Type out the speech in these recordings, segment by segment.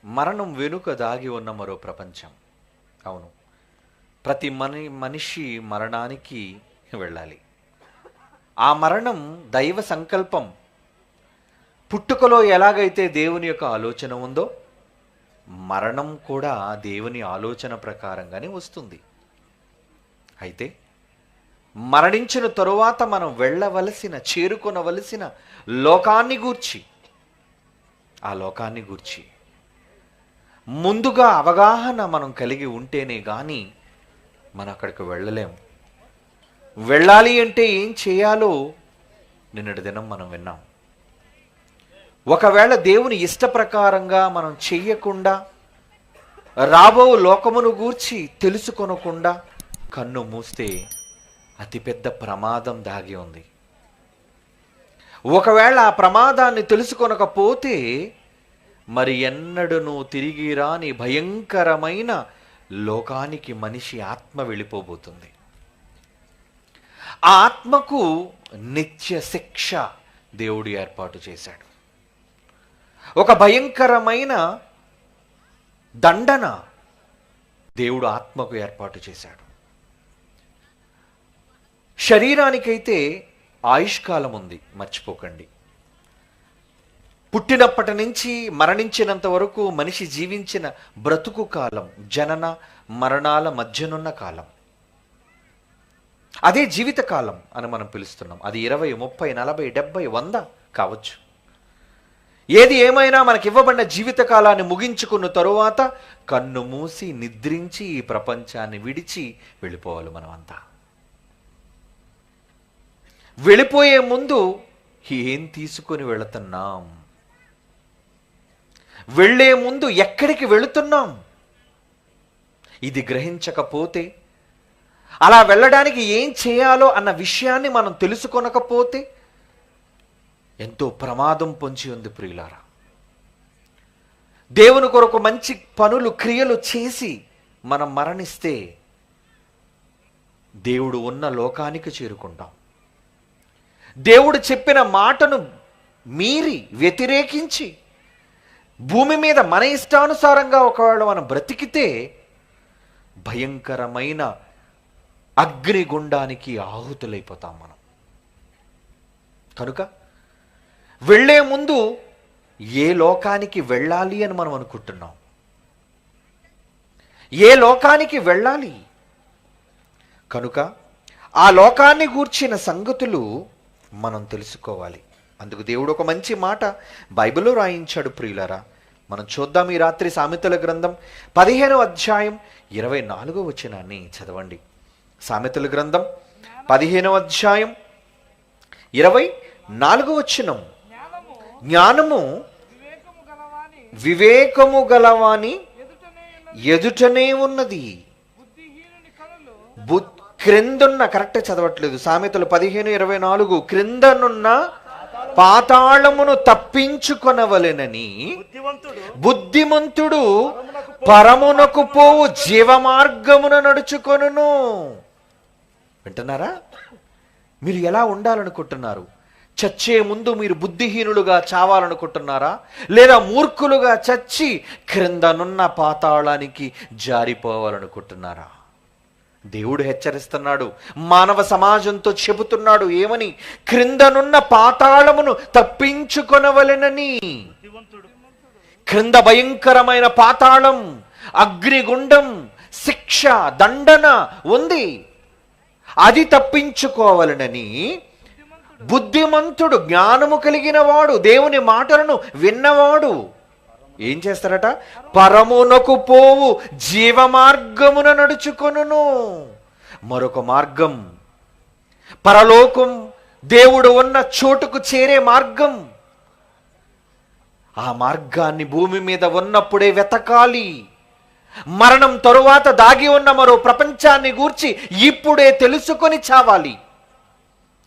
మరణం వెనుక దాగి ఉన్న మరో ప్రపంచం. అవును, ప్రతి మనిషి మరణానికి వెళ్ళాలి. ఆ మరణం దైవ సంకల్పం. పుట్టుకలో ఎలాగైతే దేవుని యొక్క ఆలోచన ఉందో, మరణం కూడా దేవుని ఆలోచన ప్రకారంగానే వస్తుంది. అయితే మరణించిన తరువాత మనం చేరుకొనవలసిన లోకాన్ని గూర్చి, ఆ లోకాన్ని గూర్చి ముందుగా అవగాహన మనం కలిగి ఉంటేనే కానీ మనం అక్కడికి వెళ్ళలేం. వెళ్ళాలి అంటే ఏం చేయాలో నిన్నటి దినం మనం విన్నాం. ఒకవేళ దేవుని ఇష్ట ప్రకారంగా మనం చెయ్యకుండా, రాబో లోకమును గూర్చి తెలుసుకొనకుండా కన్ను మూస్తే అతిపెద్ద ప్రమాదం దాగి ఉంది. ఒకవేళ ఆ ప్రమాదాన్ని తెలుసుకొనకపోతే మరి ఎన్నడూ తిరిగి రాని భయంకరమైన లోకానికి మనిషి ఆత్మ వెళ్ళిపోబోతుంది. ఆ ఆత్మకు నిత్య శిక్ష దేవుడు ఏర్పాటు చేశాడు. ఒక భయంకరమైన దండన దేవుడు ఆత్మకు ఏర్పాటు చేశాడు. శరీరానికైతే ఆయుష్కాలం ఉంది, మర్చిపోకండి. పుట్టినప్పటి నుంచి మరణించినంత వరకు మనిషి జీవించిన బ్రతుకు కాలం జనన మరణాల మధ్యనున్న కాలం. అదే జీవితకాలం అని మనం పిలుస్తున్నాం. అది 20, 30, 40, 70, 100 కావచ్చు. ఏది ఏమైనా మనకి ఇవ్వబడిన జీవితకాలాన్ని ముగించుకున్న తరువాత కన్ను మూసి నిద్రించి ఈ ప్రపంచాన్ని విడిచి వెళ్ళిపోవాలి. మనమంతా వెళ్ళిపోయే ముందు ఏం తీసుకొని వెళుతున్నాం, వెళ్ళే ముందు ఎక్కడికి వెళుతున్నాం, ఇది గ్రహించకపోతే, అలా వెళ్ళడానికి ఏం చేయాలో అన్న విషయాన్ని మనం తెలుసుకొనకపోతే ఎంతో ప్రమాదం పొంచి ఉంది ప్రియులారా. దేవుని కొరకు మంచి పనులు క్రియలు చేసి మనం మరణిస్తే దేవుడు ఉన్న లోకానికి చేరుకుంటాం. దేవుడు చెప్పిన మాటను మీరి వ్యతిరేకించి భూమి మీద మన ఇష్టానుసారంగా ఒకవేళ మనం బ్రతికితే భయంకరమైన అగ్నిగుండానికి ఆహుతులైపోతాం మనం. కనుక వెళ్ళే ముందు ఏ లోకానికి వెళ్ళాలి అని మనం అనుకుంటున్నాం, ఏ లోకానికి వెళ్ళాలి, కనుక ఆ లోకాన్ని గూర్చిన సంగతులు మనం తెలుసుకోవాలి. అందుకు దేవుడు ఒక మంచి మాట బైబిల్లో రాయించాడు ప్రియులారా. మనం చూద్దాం. ఈ రాత్రి సామెతల గ్రంథం 15వ అధ్యాయం 24వ వచనాన్ని చదవండి. సామెతల గ్రంథం 15వ అధ్యాయం 24వ వచనం. జ్ఞానము వివేకము గలవాని ఎదుటనే ఉన్నది. క్రిందున్న, కరెక్ట్ చదవట్లేదు, సామెతలు 15:24, క్రిందనున్న పాతాళమును తప్పించుకొనవలెనని బుద్ధిమంతుడు పరమునకు పోవు జీవమార్గమున నడుచుకొనును. వింటున్నారా? మీరు ఎలా ఉండాలనుకుంటున్నారు? చచ్చే ముందు మీరు బుద్ధిహీనులుగా చావాలనుకుంటున్నారా, లేదా మూర్ఖులుగా చచ్చి క్రిందనున్న పాతాళానికి జారిపోవాలనుకుంటున్నారా? దేవుడు హెచ్చరిస్తున్నాడు, మానవ సమాజంతో చెబుతున్నాడు. ఏమని? క్రిందనున్న పాతాళమును తప్పించుకొనవలెనని. క్రింద భయంకరమైన పాతాళం, అగ్నిగుండం, శిక్ష, దండన ఉంది. అది తప్పించుకోవాలనని బుద్ధిమంతుడు, జ్ఞానము కలిగిన వాడు, దేవుని మాటలను విన్నవాడు ఏం చేస్తారట? పరమునకు పోవు జీవమార్గమున నడుచుకొనును. మరొక మార్గం, పరలోకం, దేవుడు ఉన్న చోటుకు చేరే మార్గం. ఆ మార్గాన్ని భూమి మీద ఉన్నప్పుడే వెతకాలి. మరణం తరువాత దాగి ఉన్న మరో ప్రపంచాన్ని గూర్చి ఇప్పుడే తెలుసుకొని చావాలి.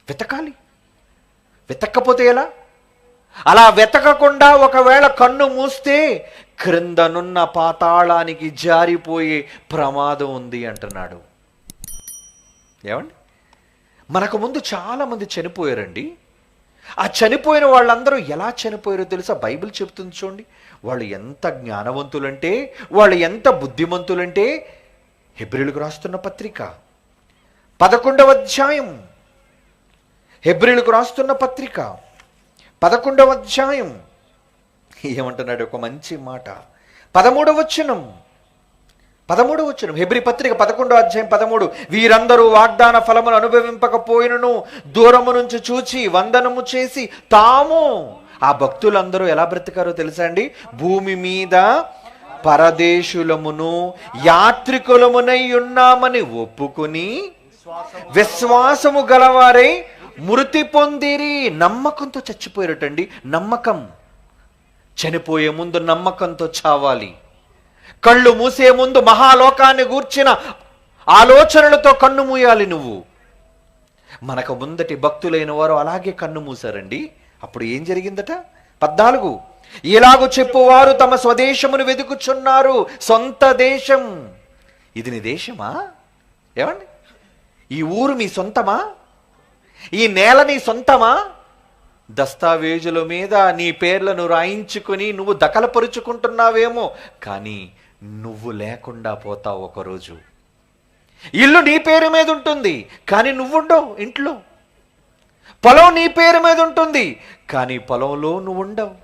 వెతకాలి. వెతక్కపోతే ఎలా? అలా వెతకకుండా ఒకవేళ కన్ను మూస్తే క్రిందనున్న పాతాళానికి జారిపోయే ప్రమాదం ఉంది అంటున్నాడు. ఏమండి? మనకు ముందు చాలా మంది చనిపోయారండి. ఆ చనిపోయిన వాళ్ళందరూ ఎలా చనిపోయారో తెలుసా? బైబిల్ చెప్తుంది చూడండి. వాళ్ళు ఎంత జ్ఞానవంతులంటే, వాళ్ళు ఎంత బుద్ధిమంతులంటే, హెబ్రీయులకు రాస్తున్న పత్రిక 11వ అధ్యాయం, హెబ్రీయులకు రాస్తున్న పత్రిక 11వ అధ్యాయం ఏమంటున్నాడు? ఒక మంచి మాట. 13వ వచనం, హెబ్రీ పత్రిక 11వ అధ్యాయం 13. వీరందరూ వాగ్దాన ఫలమును అనుభవింపకపోయినను దూరము నుంచి చూచి వందనము చేసి తాము, ఆ భక్తులందరూ ఎలా బ్రతికారో తెలుసా అండి? భూమి మీద పరదేశులమును యాత్రికులమునై ఉన్నామని ఒప్పుకుని విశ్వాసము గలవారై మృతి పొందిరి. నమ్మకంతో చచ్చిపోయారటండి. నమ్మకం. చనిపోయే ముందు నమ్మకంతో చావాలి. కళ్ళు మూసే ముందు మహాలోకాన్ని గూర్చిన ఆలోచనలతో కన్ను మూయాలి నువ్వు. మనకు ముందటి భక్తులైన వారు అలాగే కన్ను మూసారండి. అప్పుడు ఏం జరిగిందట? 14. ఇలాగూ చెప్పువారు తమ స్వదేశమును వెతుకుచున్నారు. సొంత దేశం. ఇది నీ దేశమా? ఏమండి? ఈ ఊరు మీ సొంతమా? ఈ నేల నీ సొంతమా? దస్తావేజుల మీద నీ పేర్లను రాయించుకుని నువ్వు దఖలపరుచుకుంటున్నావేమో, కానీ నువ్వు లేకుండా పోతావు ఒకరోజు. ఇల్లు నీ పేరు మీద ఉంటుంది, కానీ నువ్వుండవు ఇంట్లో. పొలం నీ పేరు మీద ఉంటుంది, కానీ పొలంలో నువ్వుండవు.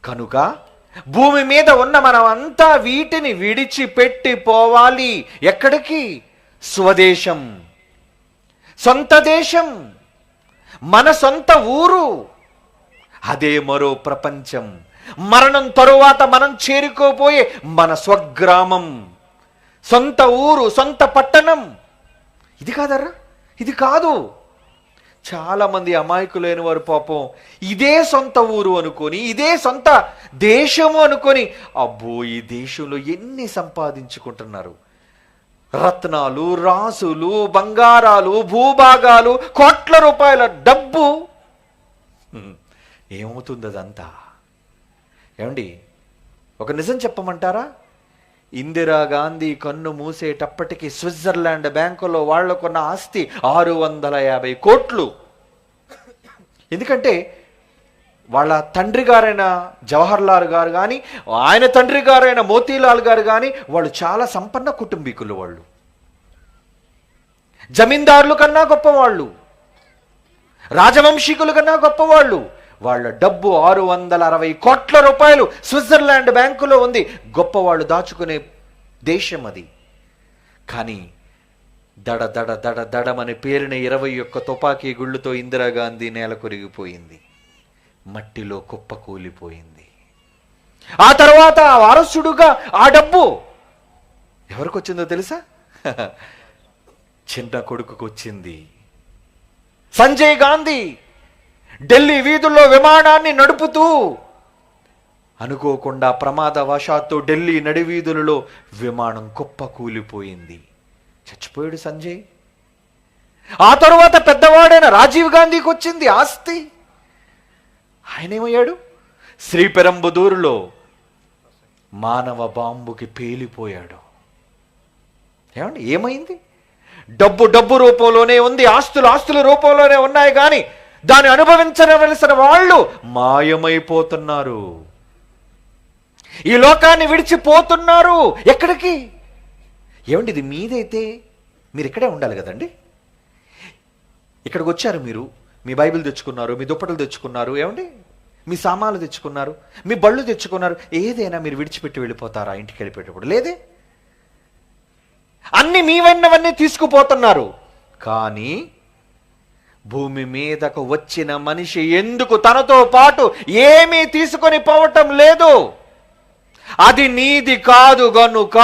కనుక భూమి మీద ఉన్న మనం అంతా వీటిని విడిచిపెట్టి పోవాలి. ఎక్కడికి? స్వదేశం, సొంత దేశం, మన సొంత ఊరు. అదే మరో ప్రపంచం. మరణం తరువాత మనం చేరుకోపోయే మన స్వగ్రామం, సొంత ఊరు, సొంత పట్టణం. ఇది కాదరా? ఇది కాదు. చాలా మంది అమాయకులైన వారు పాపం ఇదే సొంత ఊరు అనుకొని, ఇదే సొంత దేశము అనుకొని, అబ్బో ఈ దేశంలో ఎన్ని సంపాదించుకుంటున్నారు. రత్నాలు, రాసులు, బంగారాలు, భూభాగాలు, కోట్ల రూపాయల డబ్బు. ఏమవుతుంది అదంతా? ఏమండి, ఒక నిజం చెప్పమంటారా? ఇందిరాగాంధీ కన్ను మూసేటప్పటికి స్విట్జర్లాండ్ బ్యాంకులో వాళ్లకున్న ఆస్తి 650 కోట్లు. ఎందుకంటే వాళ్ళ తండ్రి గారైన జవహర్లాల్ గారు కానీ, ఆయన తండ్రి గారైన మోతీలాల్ గారు కానీ, వాళ్ళు చాలా సంపన్న కుటుంబీకులు. వాళ్ళు జమీందారుల కన్నా గొప్పవాళ్ళు, రాజవంశీకుల కన్నా గొప్పవాళ్ళు. వాళ్ళ డబ్బు 660 కోట్ల రూపాయలు స్విట్జర్లాండ్ బ్యాంకులో ఉంది. గొప్పవాళ్ళు దాచుకునే దేశం అది. కానీ దడ దడ దడ దడమని పేరిన 21 తుపాకీ గుళ్ళుతో ఇందిరాగాంధీ నేల కొరిగిపోయింది, మట్టిలో కుప్పకూలిపోయింది. ఆ తర్వాత వారసుడుగా ఆ డబ్బు ఎవరికి వచ్చిందో తెలుసా? చిన్న కొడుకుకు వచ్చింది. సంజయ్ గాంధీ ఢిల్లీ వీధుల్లో విమానాన్ని నడుపుతూ అనుకోకుండా ప్రమాదవశాత్తు ఢిల్లీ నడివీధులలో విమానం కుప్పకూలిపోయింది. చచ్చిపోయాడు సంజయ్. ఆ తరువాత పెద్దవాడైన రాజీవ్ గాంధీకి వచ్చింది ఆస్తి. ఆయన ఏమయ్యాడు? శ్రీపెరంబుదూరులో మానవ బాంబుకి పేలిపోయాడు. ఏమండి, ఏమైంది? డబ్బు డబ్బు రూపంలోనే ఉంది, ఆస్తులు ఆస్తుల రూపంలోనే ఉన్నాయి, కానీ దాన్ని అనుభవించవలసిన వాళ్ళు మాయమైపోతున్నారు. ఈ లోకాన్ని విడిచిపోతున్నారు. ఎక్కడికి? ఏమండి, ఇది మీదైతే మీరు ఇక్కడే ఉండాలి కదండి. ఇక్కడికి వచ్చారు మీరు, మీ బైబిల్ తెచ్చుకున్నారు, మీ దుప్పటలు తెచ్చుకున్నారు, ఏమండి మీ సామాన్లు తెచ్చుకున్నారు, మీ బళ్ళు తెచ్చుకున్నారు. ఏదైనా మీరు విడిచిపెట్టి వెళ్ళిపోతారా ఇంటికి వెళ్ళిపోయేటప్పుడు? లేదే. అన్ని మీవన్నవన్నీ తీసుకుపోతున్నారు. కానీ భూమి మీదకు వచ్చిన మనిషి ఎందుకు తనతో పాటు ఏమీ తీసుకొని పోవటం లేదు? అది నీది కాదు గనుక.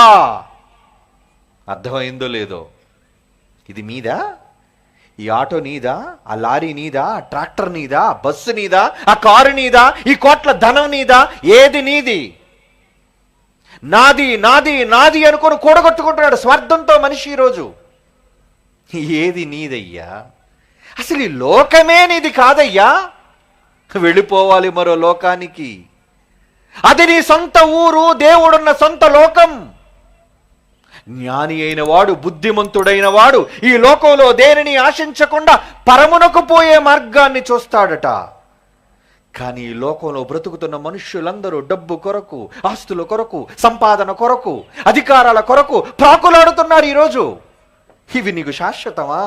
అర్థమైందో లేదో? ఇది మీదా? ఈ ఆటో నీదా? ఆ లారీ నీదా? ఆ ట్రాక్టర్ నీదా? ఆ బస్సు నీదా? ఆ కారు నీదా? ఈ కోట్ల ధనం నీదా? ఏది నీది? నాది నాది నాది అనుకొని కూడగొట్టుకుంటున్నాడు స్వార్థంతో మనిషి ఈరోజు. ఏది నీదయ్యా? అసలు ఈ లోకమే నీది కాదయ్యా. వెళ్ళిపోవాలి మరో లోకానికి. అది నీ సొంత ఊరు, దేవుడున్న సొంత లోకం. జ్ఞాని అయిన వాడు, బుద్ధిమంతుడైన వాడు ఈ లోకంలో దేనిని ఆశించకుండా పరమునకు పోయే మార్గాన్ని చూస్తాడట. కానీ ఈ లోకంలో బ్రతుకుతున్న మనుష్యులందరూ డబ్బు కొరకు, ఆస్తుల కొరకు, సంపాదన కొరకు, అధికారాల కొరకు ప్రాకులాడుతున్నారు ఈరోజు. ఇవి నీకు శాశ్వతమా?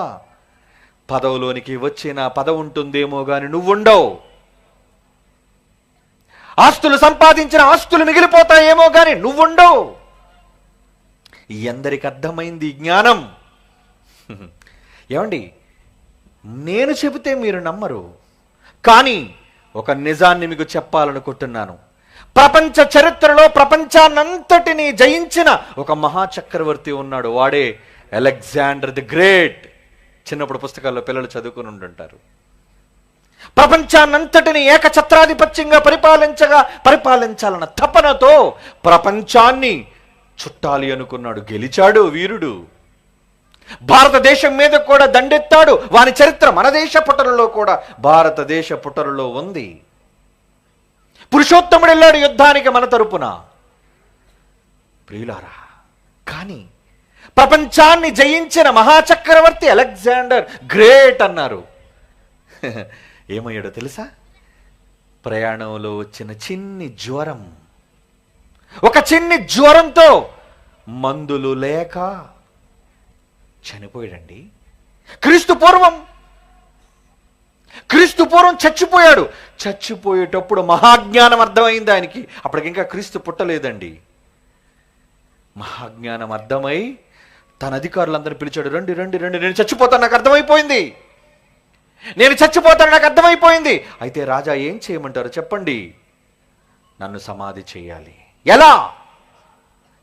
పదవిలోనికి వచ్చిన పదవి ఉంటుందేమో గాని నువ్వుండవు. ఆస్తులు సంపాదించిన ఆస్తులు మిగిలిపోతాయేమో గాని నువ్వుండవు. ఎందరికి అర్థమైంది జ్ఞానం? ఏమండి, నేను చెబితే మీరు నమ్మరు, కానీ ఒక నిజాన్ని మీకు చెప్పాలనుకుంటున్నాను. ప్రపంచ చరిత్రలో ప్రపంచాన్నంతటినీ జయించిన ఒక మహాచక్రవర్తి ఉన్నాడు. వాడే అలెగ్జాండర్ ది గ్రేట్. చిన్నప్పుడు పుస్తకాల్లో పిల్లలు చదువుకుని ఉంటుంటారు. ప్రపంచాన్నంతటిని ఏకఛత్రాధిపత్యంగా పరిపాలించాలన్న తపనతో ప్రపంచాన్ని చుట్టాలి అనుకున్నాడు. గెలిచాడు వీరుడు. భారతదేశం మీద కూడా దండెత్తాడు. వాని చరిత్ర మన దేశ పుటలలో కూడా, భారతదేశ పుటలలో ఉంది. పురుషోత్తముడు వెళ్ళాడు యుద్ధానికి మన తరపున. ప్రియులారా, కానీ ప్రపంచాన్ని జయించిన మహాచక్రవర్తి అలెగ్జాండర్ గ్రేట్ అన్నారు. ఏమయ్యాడో తెలుసా? ప్రయాణంలో వచ్చిన చిన్ని జ్వరం, ఒక చిన్ని జ్వరంతో మందులు లేక చనిపోయాడండి. క్రీస్తు పూర్వం చచ్చిపోయాడు. చచ్చిపోయేటప్పుడు మహాజ్ఞానం అర్థమైంది ఆయనకి. అప్పటికింకా క్రీస్తు పుట్టలేదండి. మహాజ్ఞానం అర్థమై తన అధికారులందరినీ పిలిచాడు. రండి రండి రండి, నేను చచ్చిపోతాను, నాకు అర్థమైపోయింది, నేను చచ్చిపోతాను, నాకు అర్థమైపోయింది. అయితే రాజా ఏం చేయమంటారు చెప్పండి? నన్ను సమాధి చేయాలి. ఎలా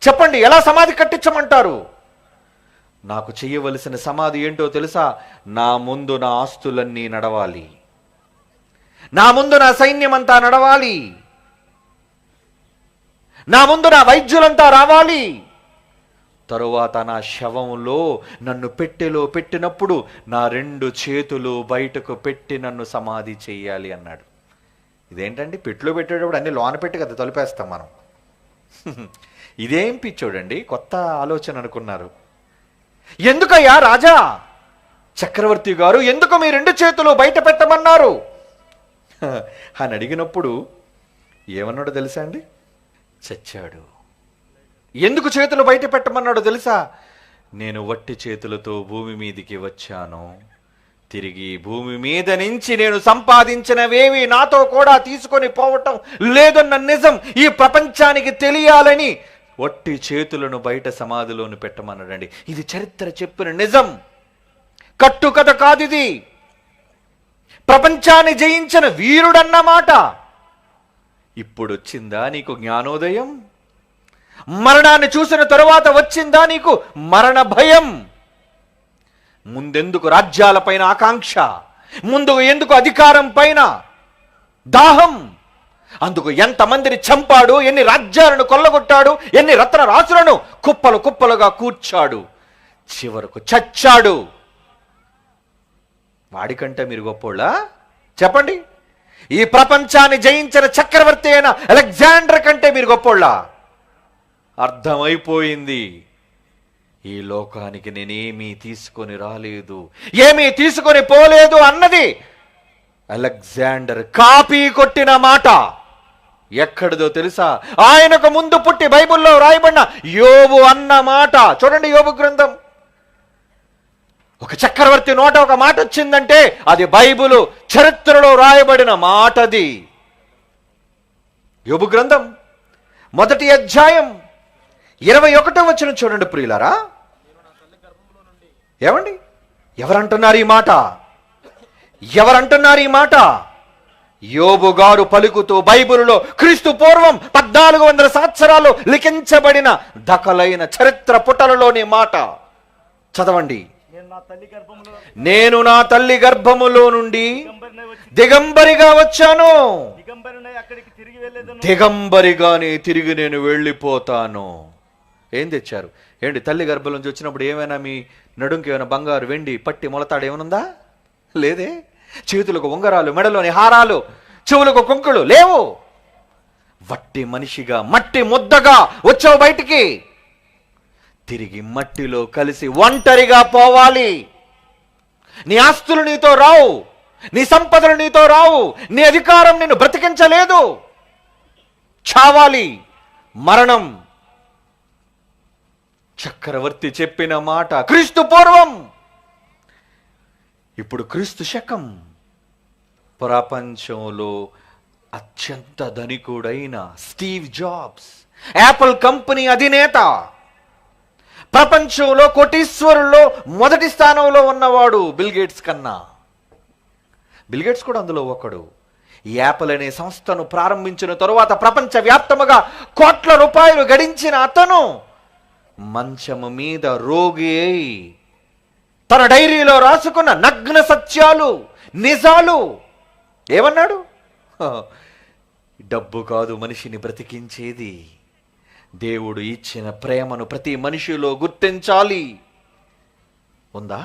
చెప్పండి? ఎలా సమాధి కట్టించమంటారు? నాకు చెయ్యవలసిన సమాధి ఏంటో తెలుసా? నా ముందు నా ఆస్తులన్నీ నడవాలి, నా ముందు నా సైన్యమంతా నడవాలి, నా ముందు నా వైద్యులంతా రావాలి, తరువాత నా శవంలో నన్ను పెట్టెలో పెట్టినప్పుడు నా 2 చేతులు బయటకు పెట్టి నన్ను సమాధి చెయ్యాలి అన్నాడు. ఇదేంటండి, పెట్టెలో పెట్టేటప్పుడు అన్ని లోన పెట్టి కదా తలుపేస్తాం మనం. ఇదేం పిచ్చోడండి, కొత్త ఆలోచన అనుకున్నారు. ఎందుకయ్యా రాజా చక్రవర్తి గారు, ఎందుకు మీ 2 చేతులు బయట పెట్టమన్నారు అని అడిగినప్పుడు ఏమన్నాడో తెలుసా అండి? చచ్చాడు. ఎందుకు చేతులు బయట పెట్టమన్నాడో తెలుసా? నేను వట్టి చేతులతో భూమి మీదికి వచ్చాను, తిరిగి భూమి మీద నుంచి నేను సంపాదించినవేవి నాతో కూడా తీసుకొని పోవటం లేదన్న నిజం ఈ ప్రపంచానికి తెలియాలని వట్టి చేతులను బయట సమాధిలోను పెట్టమన్నాడండి. ఇది చరిత్ర చెప్పిన నిజం, కట్టుకథ కాదిది. ప్రపంచాన్ని జయించిన వీరుడన్నమాట. ఇప్పుడు వచ్చిందా నీకు జ్ఞానోదయం? మరణాన్ని చూసిన తరువాత వచ్చిందా నీకు మరణ భయం? ముందెందుకు రాజ్యాలపైన ఆకాంక్ష? ముందు ఎందుకు అధికారం పైన దాహం? అందుకు ఎంతమందిని చంపాడు, ఎన్ని రాజ్యాలను కొల్లగొట్టాడు, ఎన్ని రత్న రాసులను కుప్పలు కుప్పలుగా కూర్చాడు, చివరకు చచ్చాడు. వాడికంటే మీరు గొప్పోళ్ళా చెప్పండి? ఈ ప్రపంచాన్ని జయించిన చక్రవర్తి అయిన అలెగ్జాండర్ కంటే మీరు గొప్పోళ్ళా? అర్థమైపోయింది, ఈ లోకానికి నేనేమీ తీసుకొని రాలేదు, ఏమీ తీసుకొని పోలేదు అన్నది అలెగ్జాండర్ కాపీ కొట్టిన మాట. ఎక్కడిదో తెలుసా? ఆయనకు ముందు పుట్టి బైబిల్లో రాయబడిన యోబు అన్న మాట. చూడండి, యోబు గ్రంథం. ఒక చక్రవర్తి నోట ఒక మాట వచ్చిందంటే అది బైబిలు చరిత్రలో రాయబడిన మాటది. యోబు గ్రంథం 1వ అధ్యాయం 21వ వచనం చూడండి ప్రియులారా. ఏమండి, ఎవరంటున్నారు ఈ మాట? ఎవరంటున్నారు ఈ మాట? యోబు గారు పలుకుతూ బైబిలులో క్రీస్తు పూర్వం 1400 సంవత్సరాలు లిఖించబడిన దకలైన చరిత్ర పుటలలోని మాట చదవండి. నేను నా తల్లి గర్భములో నుండి దిగంబరిగా వచ్చాను, దిగంబరిగానే తిరిగి నేను వెళ్ళిపోతాను. ఏం తెచ్చారు? ఏంటి, తల్లి గర్భం నుంచి వచ్చినప్పుడు ఏమైనా మీ నడుంకి ఏమైనా బంగారు, వెండి, పట్టి, మొలతాడు ఏమనుందా? లేదే. చేతులకు ఉంగరాలు, మెడలోని హారాలు, చెవులకు కుంకులు లేవు. వట్టి మనిషిగా, మట్టి ముద్దగా వచ్చావు బయటికి. తిరిగి మట్టిలో కలిసి ఒంటరిగా పోవాలి. నీ ఆస్తులు నీతో రావు, నీ సంపదలు నీతో రావు, నీ అధికారం నిన్ను బ్రతికించలేదు. చావాలి, మరణం. చక్రవర్తి చెప్పిన మాట క్రీస్తు పూర్వం. ఇప్పుడు క్రీస్తు శకం. ప్రపంచంలో అత్యంత ధనికుడైన స్టీవ్ జాబ్స్, యాపిల్ కంపెనీ అధినేత, ప్రపంచంలో కోటీశ్వరుల్లో మొదటి స్థానంలో ఉన్నవాడు బిల్ గేట్స్ కన్నా. బిల్ గేట్స్ కూడా అందులో ఒకడు. యాపిల్ అనే సంస్థను ప్రారంభించిన తరువాత ప్రపంచవ్యాప్తముగా కోట్ల రూపాయలు గడించిన అతను మంచము మీద రోగి అయి తన డైరీలో రాసుకున్న నగ్న సత్యాలు, నిజాలు ఏమన్నాడు? డబ్బు కాదు మనిషిని బ్రతికించేది, దేవుడు ఇచ్చిన ప్రేమను ప్రతి మనిషిలో గుర్తించాలి. ఉందా?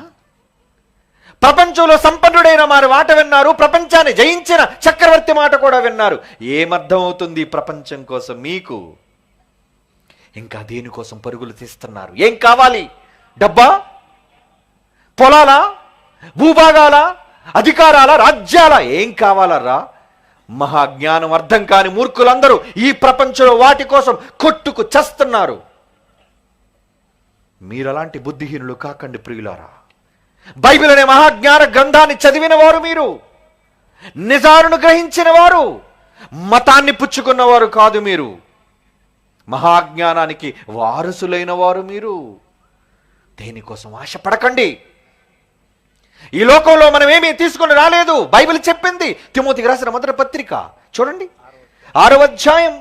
ప్రపంచంలో సంపన్నుడైన వారి మాట విన్నారు, ప్రపంచాన్ని జయించిన చక్రవర్తి మాట కూడా విన్నారు. ఏమర్థం అవుతుంది ప్రపంచం కోసం మీకు? ఇంకా దేనికోసం పరుగులు తీస్తున్నారు? ఏం కావాలి? డబ్బా, పొలాలా, భూభాగాల, అధికారాల, రాజ్యాల? ఏం కావాలరా? మహాజ్ఞానం అర్థం కాని మూర్ఖులందరూ ఈ ప్రపంచంలో వాటి కోసం కొట్టుకు చస్తున్నారు. మీరలాంటి బుద్ధిహీనులు కాకండి ప్రియులారా. బైబిల్ అనే మహాజ్ఞాన గ్రంథాన్ని చదివిన వారు మీరు, నిజాలను గ్రహించిన వారు, మతాన్ని పుచ్చుకున్నవారు కాదు మీరు. మహాజ్ఞానానికి వారసులైన వారు మీరు. దేనికోసం ఆశపడకండి. ఈ లోకంలో మనం ఏమీ తీసుకుని రాలేదు. బైబిల్ చెప్పింది. తిమోతికి రాసిన మొదటి పత్రిక చూడండి, 6వ అధ్యాయం.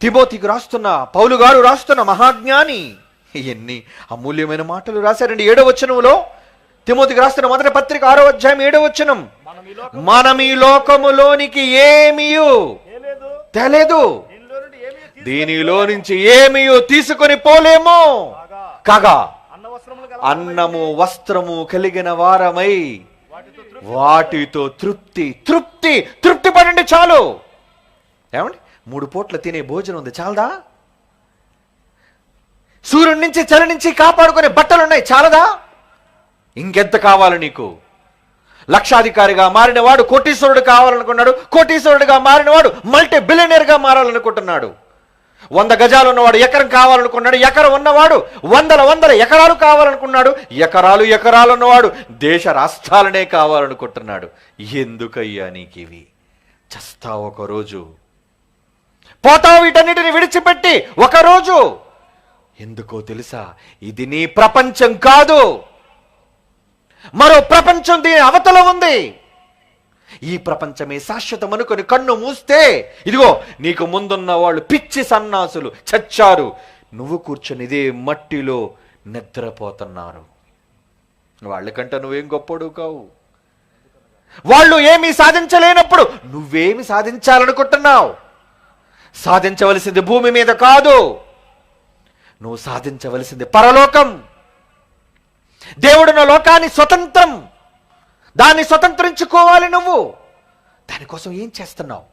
తిమోతికి రాస్తున్న పౌలు గారు రాస్తున్న మహాజ్ఞాని ఎన్ని అమూల్యమైన మాటలు రాశారండి. 7వ వచనంలో, తిమోతికి రాస్తున్న మొదటి పత్రిక 6వ అధ్యాయం 7వ వచనం, మనం ఈ లోకములోనికి ఏమీ తేలేదు, దీనిలో నుంచి ఏమీ తీసుకొని పోలేము. కాగా అన్నము వస్త్రము కలిగిన వారమై వాటితో తృప్తి పడండి చాలు. ఏమండి? 3 పూట్ల తినే భోజనం ఉంది, చాలదా? సూర్యుడి నుంచి చలి నుంచి కాపాడుకునే బట్టలు ఉన్నాయి, చాలదా? ఇంకెంత కావాలి నీకు? లక్షాధికారిగా మారినవాడు కోటీశ్వరుడు కావాలనుకున్నాడు, కోటీశ్వరుడిగా మారినవాడు మల్టీ బిలియనీర్గా మారాలనుకుంటున్నాడు. 100 గజాలు ఉన్నవాడు ఎకరం కావాలనుకున్నాడు, ఎకరం ఉన్నవాడు వందల ఎకరాలు కావాలనుకున్నాడు, ఎకరాలు ఉన్నవాడు దేశ రాష్ట్రాలనే కావాలనుకుంటున్నాడు. ఎందుకయ్యా నీకివి? చస్తావు ఒకరోజు, పోతావు వీటన్నిటిని విడిచిపెట్టి ఒకరోజు. ఎందుకో తెలుసా? ఇది నీ ప్రపంచం కాదు, మరో ప్రపంచం దీని అవతల ఉంది. ఈ ప్రపంచమే శాశ్వతం అనుకొని కన్ను మూస్తే ఇదిగో నీకు ముందున్న వాళ్ళు పిచ్చి సన్నాసులు చచ్చారు, నువ్వు కూర్చొని ఇదే మట్టిలో నిద్రపోతున్నారు. వాళ్ళకంటే నువ్వేం గొప్పడు కావు. వాళ్ళు ఏమీ సాధించలేనప్పుడు నువ్వేమి సాధించాలనుకుంటున్నావు? సాధించవలసింది భూమి మీద కాదు, నువ్వు సాధించవలసింది పరలోకం. దేవుడున్న లోకాన్ని స్వతంత్రం, దాన్ని స్వతంత్రించుకోవాలి. నువ్వు దానికోసం ఏం చేస్తున్నావు?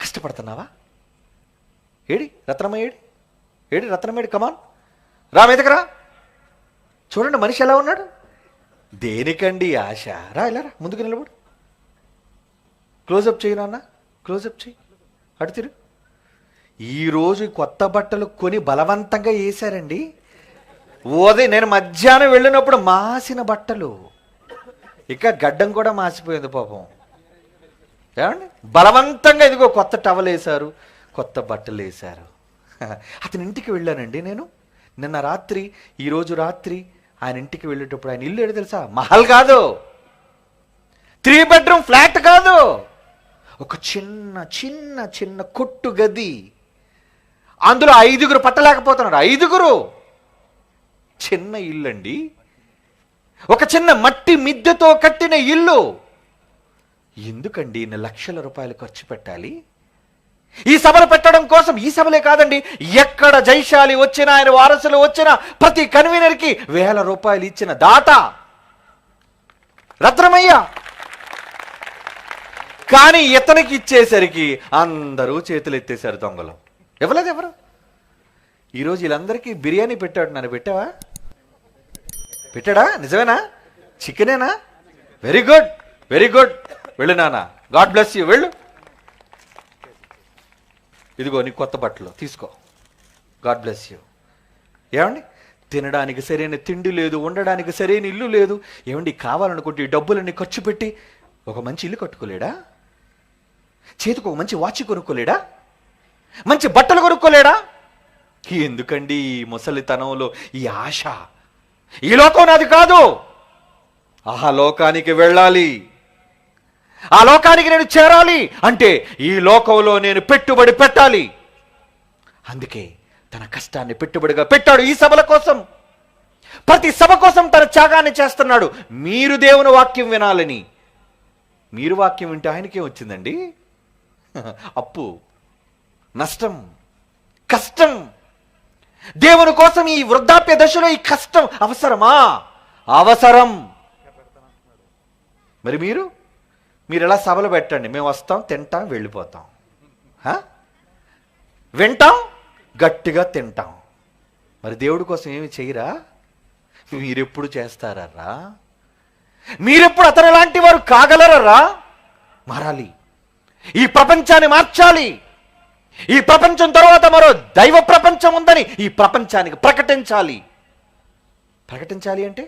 కష్టపడుతున్నావా? ఏడి రత్నమ్మ, ఏడి రత్నమేడి, కమాన్ రా మీదకరా. చూడండి మనిషి ఎలా ఉన్నాడు. దేనికండి ఆశ? రా, ఇలా రా, ముందుకు నిలబడు. క్లోజప్ చేయి నాన్న, క్లోజప్ చేయి. అటు తిరుగు. ఈరోజు కొత్త బట్టలు కొని బలవంతంగా వేశారండి. నేను మధ్యాహ్నం వెళ్ళినప్పుడు మాసిన బట్టలు, ఇక గడ్డం కూడా మాసిపోయింది పాపం. ఏమండి? బలవంతంగా ఇదిగో కొత్త టవల్ వేశారు, కొత్త బట్టలు వేశారు. అతని ఇంటికి వెళ్ళానండి నేను నిన్న రాత్రి. ఈరోజు రాత్రి ఆయన ఇంటికి వెళ్ళేటప్పుడు ఆయన ఇల్లు ఏడు తెలుసా? మహల్ కాదు, 3 బెడ్రూమ్ ఫ్లాట్ కాదు, ఒక చిన్న చిన్న చిన్న కొట్టు గది. అందులో 5గురు పట్టలేకపోతున్నారు. 5గురు. చిన్న ఇల్లు అండి, ఒక చిన్న మట్టి మిద్దెతో కట్టిన ఇల్లు. ఎందుకండి ఇన్ని లక్షల రూపాయలు ఖర్చు పెట్టాలి ఈ సభలు పెట్టడం కోసం? ఈ సభలే కాదండి, ఎక్కడ జైశాలి వచ్చినా, ఆయన వారసులు వచ్చినా ప్రతి కన్వీనర్కి 1000 రూపాయలు ఇచ్చిన దాత రత్నమయ్య. కానీ ఇతనికి ఇచ్చేసరికి అందరూ చేతులు ఎత్తేశారు దొంగలు. ఇవ్వలేదు ఎవరు. ఈరోజు వీళ్ళందరికీ బిర్యానీ పెట్టాడు. నన్ను పెట్టావా? పెట్టాడా? నిజమేనా? చికెనేనా? వెరీ గుడ్, వెరీ గుడ్, వెళ్ళు నాన్న, గాడ్ బ్లెస్ యూ, వెళ్ళు. ఇదిగో నీ కొత్త బట్టలు తీసుకో, గాడ్ బ్లెస్ యూ. ఏమండి, తినడానికి సరైన తిండి లేదు, ఉండడానికి సరైన ఇల్లు లేదు. ఏమండి, కావాలనుకుంటే ఈ డబ్బులన్నీ ఖర్చు పెట్టి ఒక మంచి ఇల్లు కట్టుకోలేడా? చేతికి ఒక మంచి వాచ్ కొనుక్కోలేడా? మంచి బట్టలు కొనుక్కోలేడా? ఎందుకండి ఈ ముసలితనంలో ఈ ఆశ? ఈ లోకం నాది కాదు, ఆ లోకానికి వెళ్ళాలి, ఆ లోకానికి నేను చేరాలి అంటే ఈ లోకంలో నేను పెట్టుబడి పెట్టాలి. అందుకే తన కష్టాన్ని పెట్టుబడిగా పెట్టాడు ఈ సభల కోసం. ప్రతి సభ కోసం తన త్యాగాన్ని చేస్తున్నాడు. మీరు దేవుని వాక్యం వినాలని. మీరు వాక్యం వింటే ఆయనకేం వచ్చిందండి? అప్పు, నష్టం, కష్టం. దేవుని కోసం ఈ వృద్ధాప్య దశలో ఈ కష్టం అవసరమా? అవసరం. మరి మీరు ఎలా సభలు పెట్టండి, మేము వస్తాం, తింటాం, వెళ్ళిపోతాం, వింటాం, గట్టిగా తింటాం. మరి దేవుడి కోసం ఏమి చేయరా? మీరెప్పుడు చేస్తారా? మీరెప్పుడు అతని లాంటి వారు కాగలరా? మారాలి, ఈ ప్రపంచాన్ని మార్చాలి. ఈ ప్రపంచం తర్వాత మరో దైవ ప్రపంచం ఉందని ఈ ప్రపంచానికి ప్రకటించాలి. ప్రకటించాలి అంటే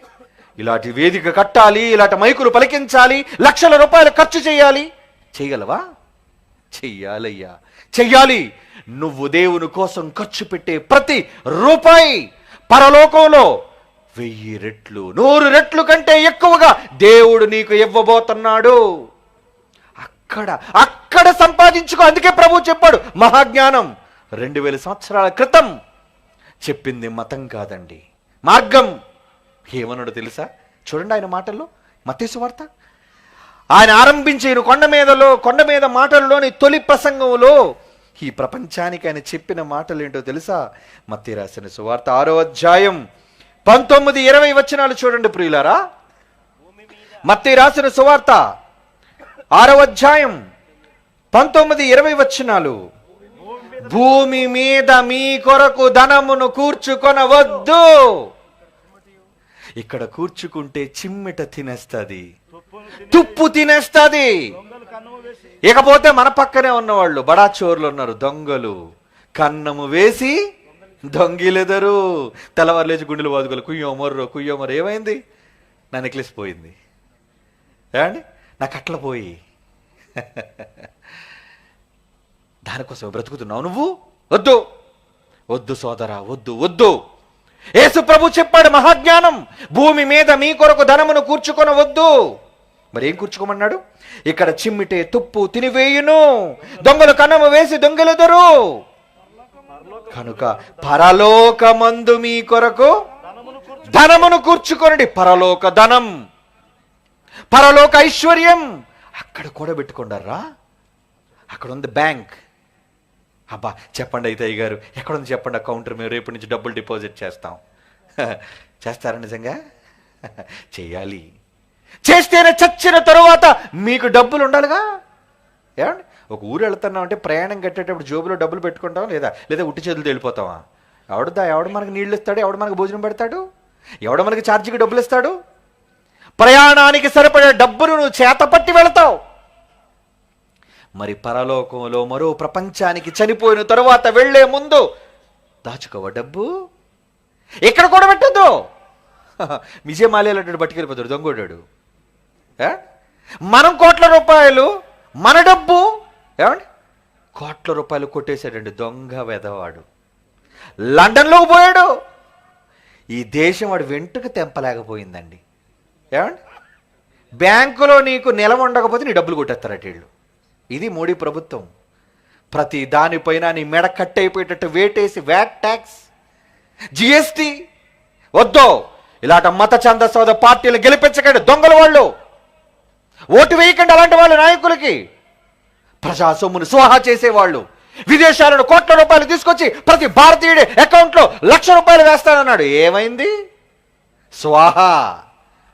ఇలాంటి వేదిక కట్టాలి, ఇలాంటి మైకులు పలికించాలి, లక్షల రూపాయలు ఖర్చు చేయాలి. చేయగలవా? చెయ్యాలయ్యా, చెయ్యాలి. నువ్వు దేవుని కోసం ఖర్చు పెట్టే ప్రతి రూపాయి పరలోకంలో 1000 రెట్లు 100 రెట్లు కంటే ఎక్కువగా దేవుడు నీకు ఇవ్వబోతున్నాడు. అక్కడ సంపాదించుకో. అందుకే ప్రభు చెప్పాడు, మహాజ్ఞానం 2000 సంవత్సరాల క్రితం చెప్పింది మతం కాదండి, మార్గం. ఏమన్నాడు తెలుసా? చూడండి ఆయన మాటల్లో, మత్తయి సువార్త ఆయన ఆరంభించిన కొండ మీద మాటల్లోని తొలి ప్రసంగంలో ఈ ప్రపంచానికి ఆయన చెప్పిన మాటలు ఏంటో తెలుసా? మత్తయి రాసిన సువార్త 6వ అధ్యాయం 19-20 వచనాలు చూడండి ప్రియులారా. మత్తయి రాసిన సువార్త 6వ అధ్యాయం 19-20 వచనాలు. భూమి మీద మీ కొరకు ధనమును కూర్చుకొనవద్దు. ఇక్కడ కూర్చుకుంటే చిమ్మిట తినేస్తుంది, తుప్పు తినేస్తుంది. ఇకపోతే మన పక్కనే ఉన్నవాళ్ళు బడా చోర్లు ఉన్నారు, దొంగలు. కన్నము వేసి దొంగిలెదరు. తెల్లవారు లేచి గుండెలు బాదుకోలు, కుయ్యోమర్రో. ఏమైంది? నా నెక్లెస్ పోయింది, ఏమండి, నా కట్ల పోయి. దానికోసం బ్రతుకుతున్నావు నువ్వు? వద్దు, వద్దు సోదరా, వద్దు, వద్దు. యేసు ప్రభు చెప్పాడు మహాజ్ఞానం, భూమి మీద మీ కొరకు ధనమును కూర్చుకొనవద్దు. మరి ఏం కూర్చుకోమన్నాడు? ఇక్కడ చిమ్మిటే తుప్పు తినివేయును, దొంగలు కన్నము వేసి దొంగలెదరు. కనుక పరలోకమందు మీ కొరకు ధనమును కూర్చుకొనండి. పరలోక ధనం, పరలోక ఐశ్వర్యం అక్కడ కూడబెట్టుకుంటారా? అక్కడ ఉంది బ్యాంక్. అబ్బా చెప్పండి అయితే అయ్యగారు, ఎక్కడుంది చెప్పండి ఆ కౌంటర్, మేము రేపటి నుంచి డబ్బులు డిపాజిట్ చేస్తాం. చేస్తారా నిజంగా? చెయ్యాలి. చేస్తేనే చచ్చిన తరువాత మీకు డబ్బులు ఉండాలిగా. ఏమండి, ఒక ఊరు వెళ్తున్నాం అంటే ప్రయాణం కట్టేటప్పుడు జోబులో డబ్బులు పెట్టుకుంటాం లేదా ఉట్టి చేతులు వెళ్ళిపోతావా? ఎవడు మనకు నీళ్ళు ఇస్తాడు? ఎవడు మనకు భోజనం పెడతాడు? ఎవడు మనకి ఛార్జీకి డబ్బులు ఇస్తాడు? ప్రయాణానికి సరిపడే డబ్బును నువ్వు చేతపట్టి వెళతావు. మరి పరలోకంలో మరో ప్రపంచానికి చనిపోయిన తరువాత వెళ్లే ముందు దాచుకోవ డబ్బు. ఎక్కడ కూడా పెట్టద్దు. విజయమాల్యాలంటాడు పట్టుకెళ్ళిపోతాడు దొంగోడాడు. మనం కోట్ల రూపాయలు, మన డబ్బు ఏమండి కోట్ల రూపాయలు కొట్టేశాడండి దొంగ వెధవాడు. లండన్లో పోయాడు. ఈ దేశం వాడు వెంట్రుక తెంపలేకపోయిందండి. ఏమండి, బ్యాంకులో నీకు నిలవ ఉండకపోతే నీ డబ్బులు కొట్టేస్తారట వీళ్ళు. ఇది మోడీ ప్రభుత్వం. ప్రతి దానిపైన నీ మెడ కట్ అయిపోయేటట్టు వేటేసి వ్యాట్ ట్యాక్స్, జిఎస్టీ. వద్దు, ఇలాంటి మత ఛందస్వాద పార్టీలు గెలిపించకండి, దొంగల వాళ్ళు. ఓటు వేయకండి అలాంటి వాళ్ళ నాయకులకి. ప్రజా సొమ్మును స్వాహా చేసేవాళ్ళు. విదేశాలను కోట్ల రూపాయలు తీసుకొచ్చి ప్రతి భారతీయుడి అకౌంట్లో ₹1,00,000 వేస్తానన్నాడు. ఏమైంది? స్వాహా.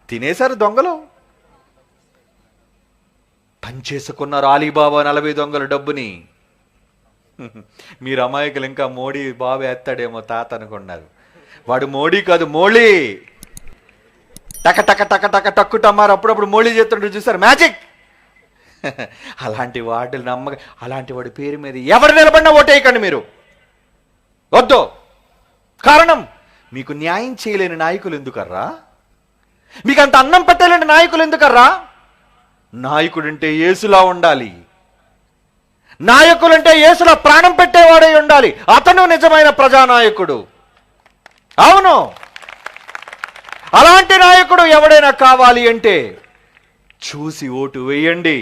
తినేశారు దొంగలు. పనిచేసుకున్నారు అలీబాబా 40 దొంగల డబ్బుని. మీరు అమాయకులు ఇంకా మోడీ బాబు ఎత్తాడేమో తాత అనుకున్నారు. వాడు మోడీ కాదు, మోళీ. టక టక టక టక టక్కుటమ్మారు అప్పుడప్పుడు మోళీ చేస్తుంటారు చూసారు, మ్యాజిక్. అలాంటి వాడు అలాంటి వాడి పేరు మీద ఎవరు నిలబడినా ఓటేయకండి మీరు, వద్దు. కారణం, మీకు న్యాయం చేయలేని నాయకులు ఎందుకర్రా? మీకు అంత అన్నం పెట్టలేని నాయకులు ఎందుకర్రా? నాయకుడంటే యేసులా ఉండాలి. నాయకులంటే యేసులా ప్రాణం పెట్టేవాడై ఉండాలి. అతను నిజమైన ప్రజానాయకుడు. అవును, అలాంటి నాయకుడు ఎవడైనా కావాలి అంటే చూసి ఓటు వేయండి,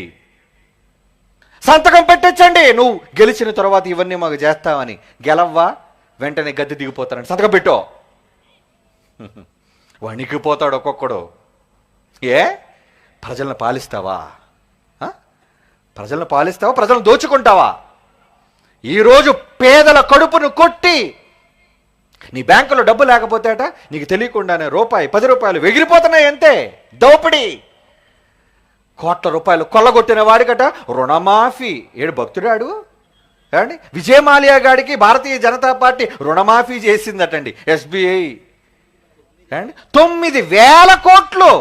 సంతకం పెట్టించండి. నువ్వు గెలిచిన తర్వాత ఇవన్నీ మాకు చేస్తావని. గెలవ్వా, వెంటనే గద్దె దిగిపోతానని సంతకం పెట్టో. వణికిపోతాడు ఒక్కొక్కడు. ఏ ప్రజలను పాలిస్తావా? ప్రజలను పాలిస్తావా? ప్రజలను దోచుకుంటావా? ఈరోజు పేదల కడుపును కొట్టి నీ బ్యాంకులో డబ్బు లేకపోతేట నీకు తెలియకుండానే రూపాయి 10 రూపాయలు ఎగిరిపోతున్నాయి. అంతే దోపిడీ. కోట్ల రూపాయలు కొల్లగొట్టిన వాడికట రుణమాఫీ. ఏడు భక్తుడాడు ఏమండి? విజయమాల్యా గాడికి భారతీయ జనతా పార్టీ రుణమాఫీ చేసిందటండి, SBI. ఏమండి? 9,000 కోట్లు.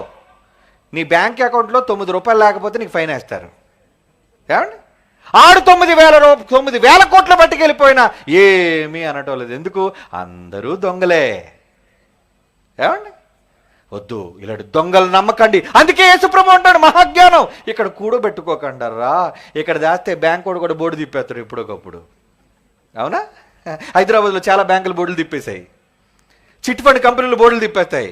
నీ బ్యాంక్ అకౌంట్లో 9 రూపాయలు లేకపోతే నీకు ఫైన్ వేస్తారు. ఏమండి? ఆడు 9,000 కోట్లు పట్టుకెళ్ళిపోయినా ఏమీ అనటోలేదు. ఎందుకు? అందరూ దొంగలే. ఏమండి? వద్దు, ఇలాంటి దొంగలు నమ్మకండి. అందుకే యేసుప్రభు అంటాడు, మహాజ్ఞానం ఇక్కడ కూడబెట్టుకోకండరా. ఇక్కడ దాస్తే బ్యాంక్ కూడా బోర్డు తిప్పేస్తారు ఎప్పుడొకప్పుడు. అవునా? హైదరాబాద్లో చాలా బ్యాంకులు బోర్డులు తిప్పేశాయి. చిట్ ఫండ్ కంపెనీలు బోర్డులు తిప్పేస్తాయి.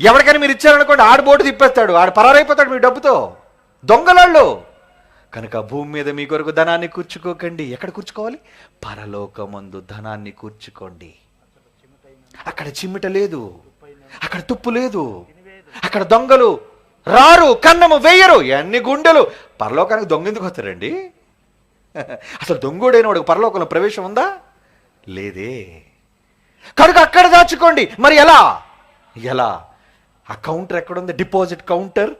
ఎవరికైనా మీరు ఇచ్చారనుకోండి, ఆడు బోర్డు తిప్పేస్తాడు, ఆడు పరారైపోతాడు మీ డబ్బుతో. దొంగలాళ్ళు. కనుక భూమి మీద మీ కొరకు ధనాన్ని కూర్చుకోకండి. ఎక్కడ కూర్చుకోవాలి? పరలోకమందు ధనాన్ని కూర్చుకోండి. అక్కడ చిమ్మిట లేదు, అక్కడ తుప్పు లేదు, అక్కడ దొంగలు రారు, కన్నము వేయరు. ఎన్ని గుండెలు. పరలోకానికి దొంగ ఎందుకు వస్తారండి? అసలు దొంగోడైన వాడికి పరలోకంలో ప్రవేశం ఉందా? లేదే. కనుక అక్కడ దాచుకోండి. మరి ఎలా? ఆ కౌంటర్ ఎక్కడుంది? డిపాజిట్ కౌంటర్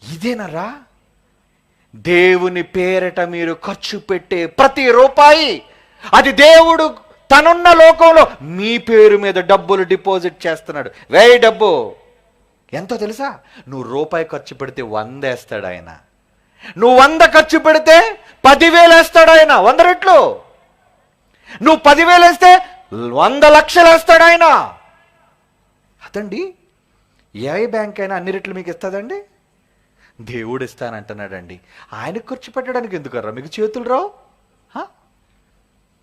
ఇదేనరా? దేవుని పేరట మీరు ఖర్చు పెట్టే ప్రతి రూపాయి, అది దేవుడు తనున్న లోకంలో మీ పేరు మీద డబ్బులు డిపాజిట్ చేస్తున్నాడు. వేయి డబ్బు ఎంతో తెలుసా? నువ్వు రూపాయి ఖర్చు పెడితే 100 వేస్తాడు ఆయన. నువ్వు 100 ఖర్చు పెడితే 10,000 వేస్తాడు ఆయన, 100 రెట్లు. నువ్వు 10,000 వేస్తే 100 లక్షలు వేస్తాడు ఆయన. అదండి, ఏ బ్యాంక్ అయినా అన్ని రెట్లు మీకు ఇస్తుందండి? దేవుడు ఇస్తానంటున్నాడండి. ఆయన ఖర్చు పెట్టడానికి ఎందుకర్రా మీకు చేతులు రావు?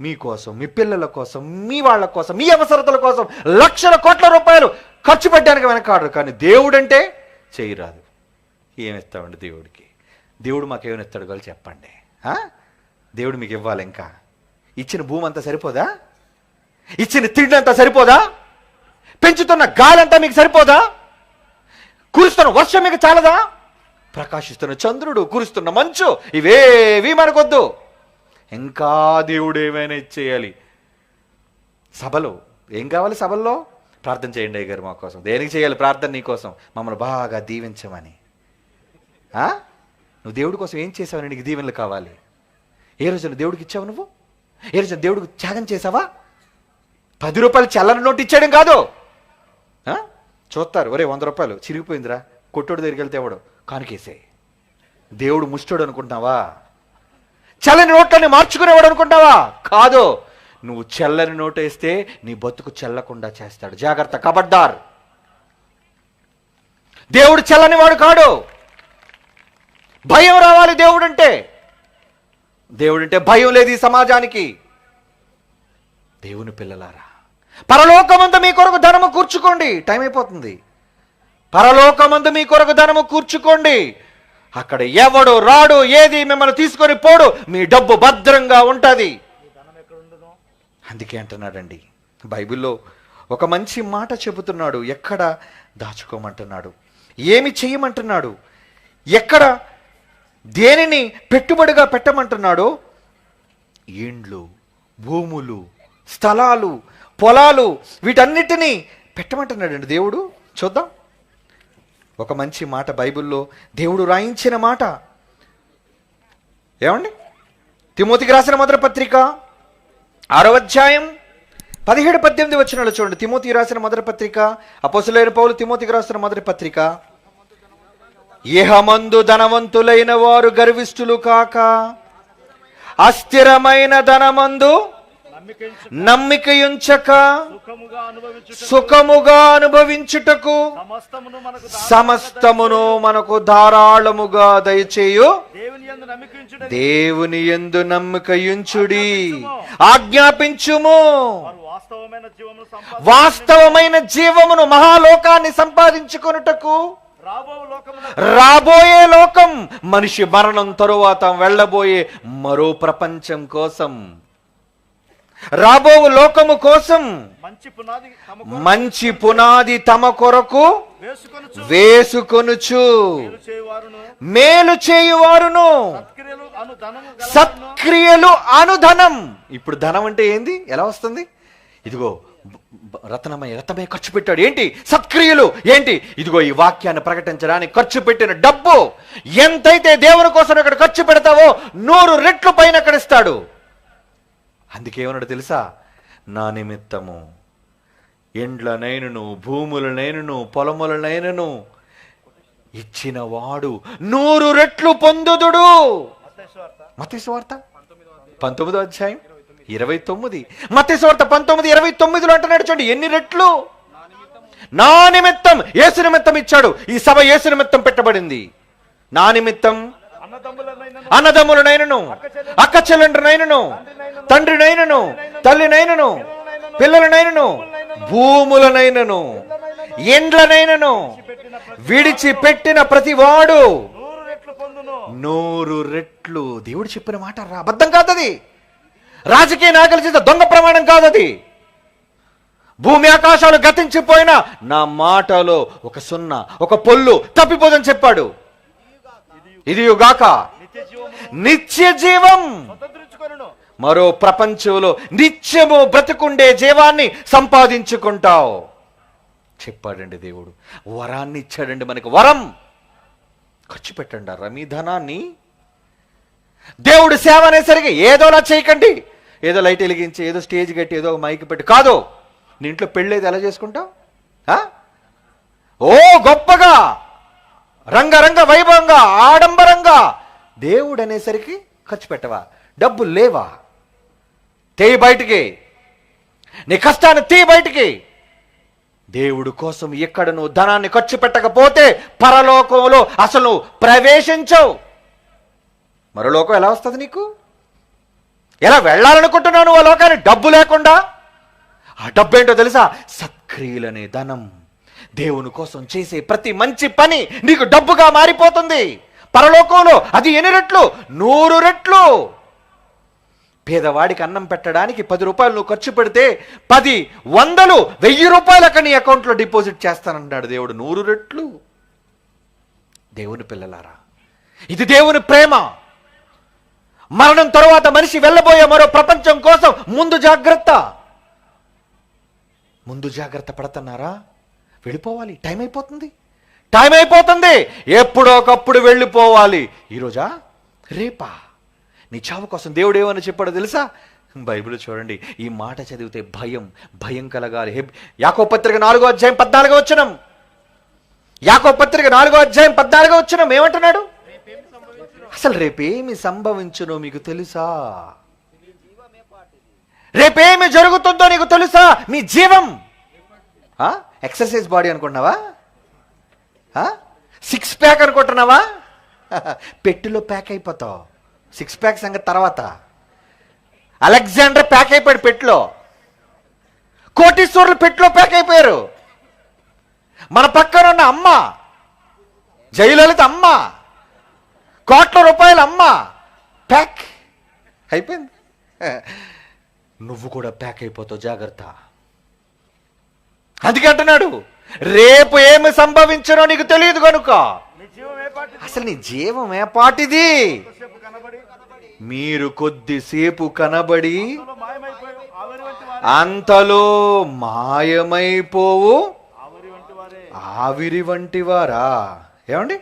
మీకోసం, మీ పిల్లల కోసం, మీ వాళ్ళ కోసం, మీ అవసరతల కోసం లక్షల కోట్ల రూపాయలు ఖర్చు పెట్టడానికి వెనకాడరు. కానీ దేవుడంటే చేయరాదు. ఏమిస్తామండి దేవుడికి? దేవుడు మాకేమైనా ఇస్తాడు కాదు చెప్పండి. దేవుడు మీకు ఇవ్వాలి. ఇంకా ఇచ్చిన భూమి అంతా సరిపోదా? ఇచ్చిన తిండి అంతా సరిపోదా? పెంచుతున్న గాలి అంతా మీకు సరిపోదా? కురుస్తున్న వర్షం మీకు చాలదా? ప్రకాశిస్తున్న చంద్రుడు, కురుస్తున్న మంచు, ఇవేవి మనకొద్దు. ఇంకా దేవుడు ఏమైనా ఇచ్చేయాలి. సభలో ఏం కావాలి? సభల్లో ప్రార్థన చేయండి అయ్యగారు మా కోసం. దేనికి చేయాలి ప్రార్థన? నీ కోసం, మమ్మల్ని బాగా దీవించమని. నువ్వు దేవుడి కోసం ఏం చేసావని నీకు దీవెనలు కావాలి? ఏ రోజున దేవుడికి ఇచ్చావు? నువ్వు ఏ రోజున దేవుడికి త్యాగం చేసావా? 10 రూపాయలు చల్లని నోటు ఇచ్చేయడం కాదు. చూస్తారు, ఒరే 100 రూపాయలు చిరిగిపోయిందిరా, కొట్టోడు దగ్గరికి వెళ్తే ఎవడు కానుకేసే. దేవుడు ముష్టోడు అనుకుంటున్నావా? చల్లని నోట్లని మార్చుకునేవాడు అనుకుంటావా? కాదు. నువ్వు చల్లని నోటు వేస్తే నీ బతుకు చెల్లకుండా చేస్తాడు. జాగ్రత్త, కబడ్దార్. దేవుడు చల్లని వాడు కాడు. భయం రావాలి దేవుడంటే. దేవుడంటే భయం లేదు ఈ సమాజానికి. దేవుని పిల్లలారా, పరలోకమందు మీ కొరకు ధనము కూర్చుకోండి. టైం అయిపోతుంది. పరలోకమందు మీ కొరకు ధనము కూర్చుకోండి. అక్కడ ఎవడు రాడు, ఏది మిమ్మల్ని తీసుకొని పోడు. మీ డబ్బు భద్రంగా ఉంటుంది. అందుకే అంటున్నాడండి బైబిల్లో ఒక మంచి మాట చెబుతున్నాడు. ఎక్కడ దాచుకోమంటున్నాడు, ఏమి చేయమంటున్నాడు, ఎక్కడ దేనిని పెట్టుబడిగా పెట్టమంటున్నాడు? ఇండ్లు, భూములు, స్థలాలు, పొలాలు, వీటన్నిటినీ పెట్టమంటున్నాడండి దేవుడు. చూద్దాం. ఒక మంచి మాట బైబిల్లో దేవుడు రాయించిన మాట. ఏమండి? తిమోతికి రాసిన మొదటి పత్రిక 6వ అధ్యాయం 17-18 వచనాలు చూడండి. తిమోతికి రాసిన మొదటి పత్రిక, అపోస్తలుడైన పౌలు తిమోతికి రాసిన మొదటి పత్రిక. ఇహమందు ధనవంతులైన వారు గర్విష్ఠులు కాక అస్థిరమైన ధనమందు నమ్మికయుంచక సుఖముగా అనుభవించుటకు సమస్తమును మనకు ధారాళముగా దయచేయు దేవుని యందు నమ్మికయుంచుడి, ఆజ్ఞాపించుము. వాస్తవమైన జీవమును, మహాలోకాన్ని సంపాదించుకొనుటకు రాబోయే లోకం, మనిషి మరణం తరువాత వెళ్ళబోయే మరో ప్రపంచం కోసం, రాబో లోకము కోసం మంచి పునాది తమ కొరకు వేసుకొనుచు మేలు చేయువారును సత్క్రియలు అనుధనం. ఇప్పుడు ధనం అంటే ఏంది? ఎలా వస్తుంది? ఇదిగో రత్నమే ఖర్చు పెట్టాడు. ఏంటి? సత్క్రియలు. ఏంటి? ఇదిగో ఈ వాక్యాన్ని ప్రకటించడానికి ఖర్చు పెట్టిన డబ్బు. ఎంతైతే దేవుని కోసం ఇక్కడ ఖర్చు పెడతావో 100 రెట్లు పైన అక్కడ ఇస్తాడు. అందుకేమన్నాడు తెలుసా? నా నిమిత్తము ఎండ్లనైనను భూములనైనను పొలములనైనను ఇచ్చిన వాడు 100 రెట్లు పొందుదుడు. మత్తయి సువార్త 19వ అధ్యాయం 29. మత్తయి సువార్త 19:29 అంటున్నాడు చూడండి. ఎన్ని రెట్లు? నా నిమిత్తం, యేసు నిమిత్తం ఇచ్చాడు. ఈ సభ యేసు నిమిత్తం పెట్టబడింది. నా నిమిత్తం అన్నదమ్ములనైనను అక్క చెల్లెండ్రనైనను తండ్రినైనను తల్లినైనను పిల్లలనైనను భూములనైనను ఎండ్లనైనను విడిచిపెట్టిన ప్రతివాడు 100 రెట్లు. దేవుడు చెప్పిన మాట అబద్ధం కాదది. రాజకీయ నాయకులు చేసే దొంగ ప్రమాణం కాదది. భూమి ఆకాశాలు గతించిపోయినా నా మాటలో ఒక సున్నా, ఒక పొల్లు తప్పిపోదని చెప్పాడు. ఇదియుగాక నిత్య జీవం, మరో ప్రపంచంలో నిత్యము బ్రతికుండే జీవాన్ని సంపాదించుకుంటావు చెప్పాడండి దేవుడు. వరాన్ని ఇచ్చాడండి మనకు. వరం ఖర్చు పెట్టండి మీ ధనాన్ని. దేవుడు సేవ అనేసరికి ఏదోలా చేయకండి. ఏదో లైట్ వెలిగించి, ఏదో స్టేజ్ కట్టి, ఏదో మైక్ పెట్టి కాదు. నీ ఇంట్లో పెళ్ళేది ఎలా చేసుకుంటావు? ఓ గొప్పగా, రంగరంగ వైభవంగా, ఆడంబరంగా. దేవుడు అనేసరికి ఖర్చు పెట్టవా? డబ్బులు లేవా? తేయి బయటికి. నీ కష్టాన్ని తీ బయటికి. దేవుడు కోసం ఎక్కడ నువ్వు ధనాన్ని ఖర్చు పెట్టకపోతే పరలోకంలో అసలు ప్రవేశించవు. మరోలోకం ఎలా వస్తుంది నీకు? ఎలా వెళ్ళాలనుకుంటున్నావు నువ్వు ఆ లోకాన్ని డబ్బు లేకుండా? ఆ డబ్బు ఏంటో తెలుసా? సత్క్రియలనే ధనం. దేవుని కోసం చేసే ప్రతి మంచి పని నీకు డబ్బుగా మారిపోతుంది. పరలోకంలో అది ఎన్ని రెట్లు? 100 రెట్లు. పేదవాడికి అన్నం పెట్టడానికి 10 రూపాయలు నువ్వు ఖర్చు పెడితే 10, 100, 1000 రూపాయలు అక్కడ నీ అకౌంట్లో డిపాజిట్ చేస్తానంటాడు దేవుడు. 100 రెట్లు. దేవుని పిల్లలారా, ఇది దేవుని ప్రేమ. మరణం తరువాత మనిషి వెళ్ళబోయే మరో ప్రపంచం కోసం ముందు జాగ్రత్త. ముందు జాగ్రత్త పడుతున్నారా? వెళ్ళిపోవాలి. టైం అయిపోతుంది. ఎప్పుడో ఒకప్పుడు వెళ్ళిపోవాలి. ఈరోజా రేపా? నీ చావు కోసం దేవుడు ఏమని చెప్పాడో తెలుసా? బైబిల్ చూడండి. ఈ మాట చదివితే భయం కలగాలి. యాకోబు పత్రిక 4వ అధ్యాయం 14వ వచనం. యాకోబు పత్రిక 4వ అధ్యాయం 14వ వచనం ఏమంటున్నాడు? అసలు రేపేమి సంభవించునో మీకు తెలుసా? రేపేమి జరుగుతుందో నీకు తెలుసా? మీ జీవం ఎక్సర్సైజ్ బాడీ అనుకుంటున్నావా? 6 ప్యాక్ అనుకుంటున్నావా? పెట్టిలో ప్యాక్ అయిపోతావు. 6 ప్యాక్ సంగతి తర్వాత. అలెగ్జాండర్ ప్యాక్ అయిపోయాడు పెట్టిలో. కోటీశ్వరులు పెట్టిలో ప్యాక్ అయిపోయారు. మన పక్కన ఉన్న అమ్మ, జయలలిత అమ్మ, కోట్ల రూపాయల అమ్మ ప్యాక్ అయిపోయింది. నువ్వు కూడా ప్యాక్ అయిపోతావు, జాగ్రత్త. అందుకే అంటున్నాడు, రేపు ఏమి సంభవించనో నీకు తెలియదు కనుక. అసలు నీ జీవం ఏ పాటిది? మీరు కొద్దిసేపు కనబడి అంతలో మాయమైపోవు ఆవిరి వంటి వారా. ఏమండి?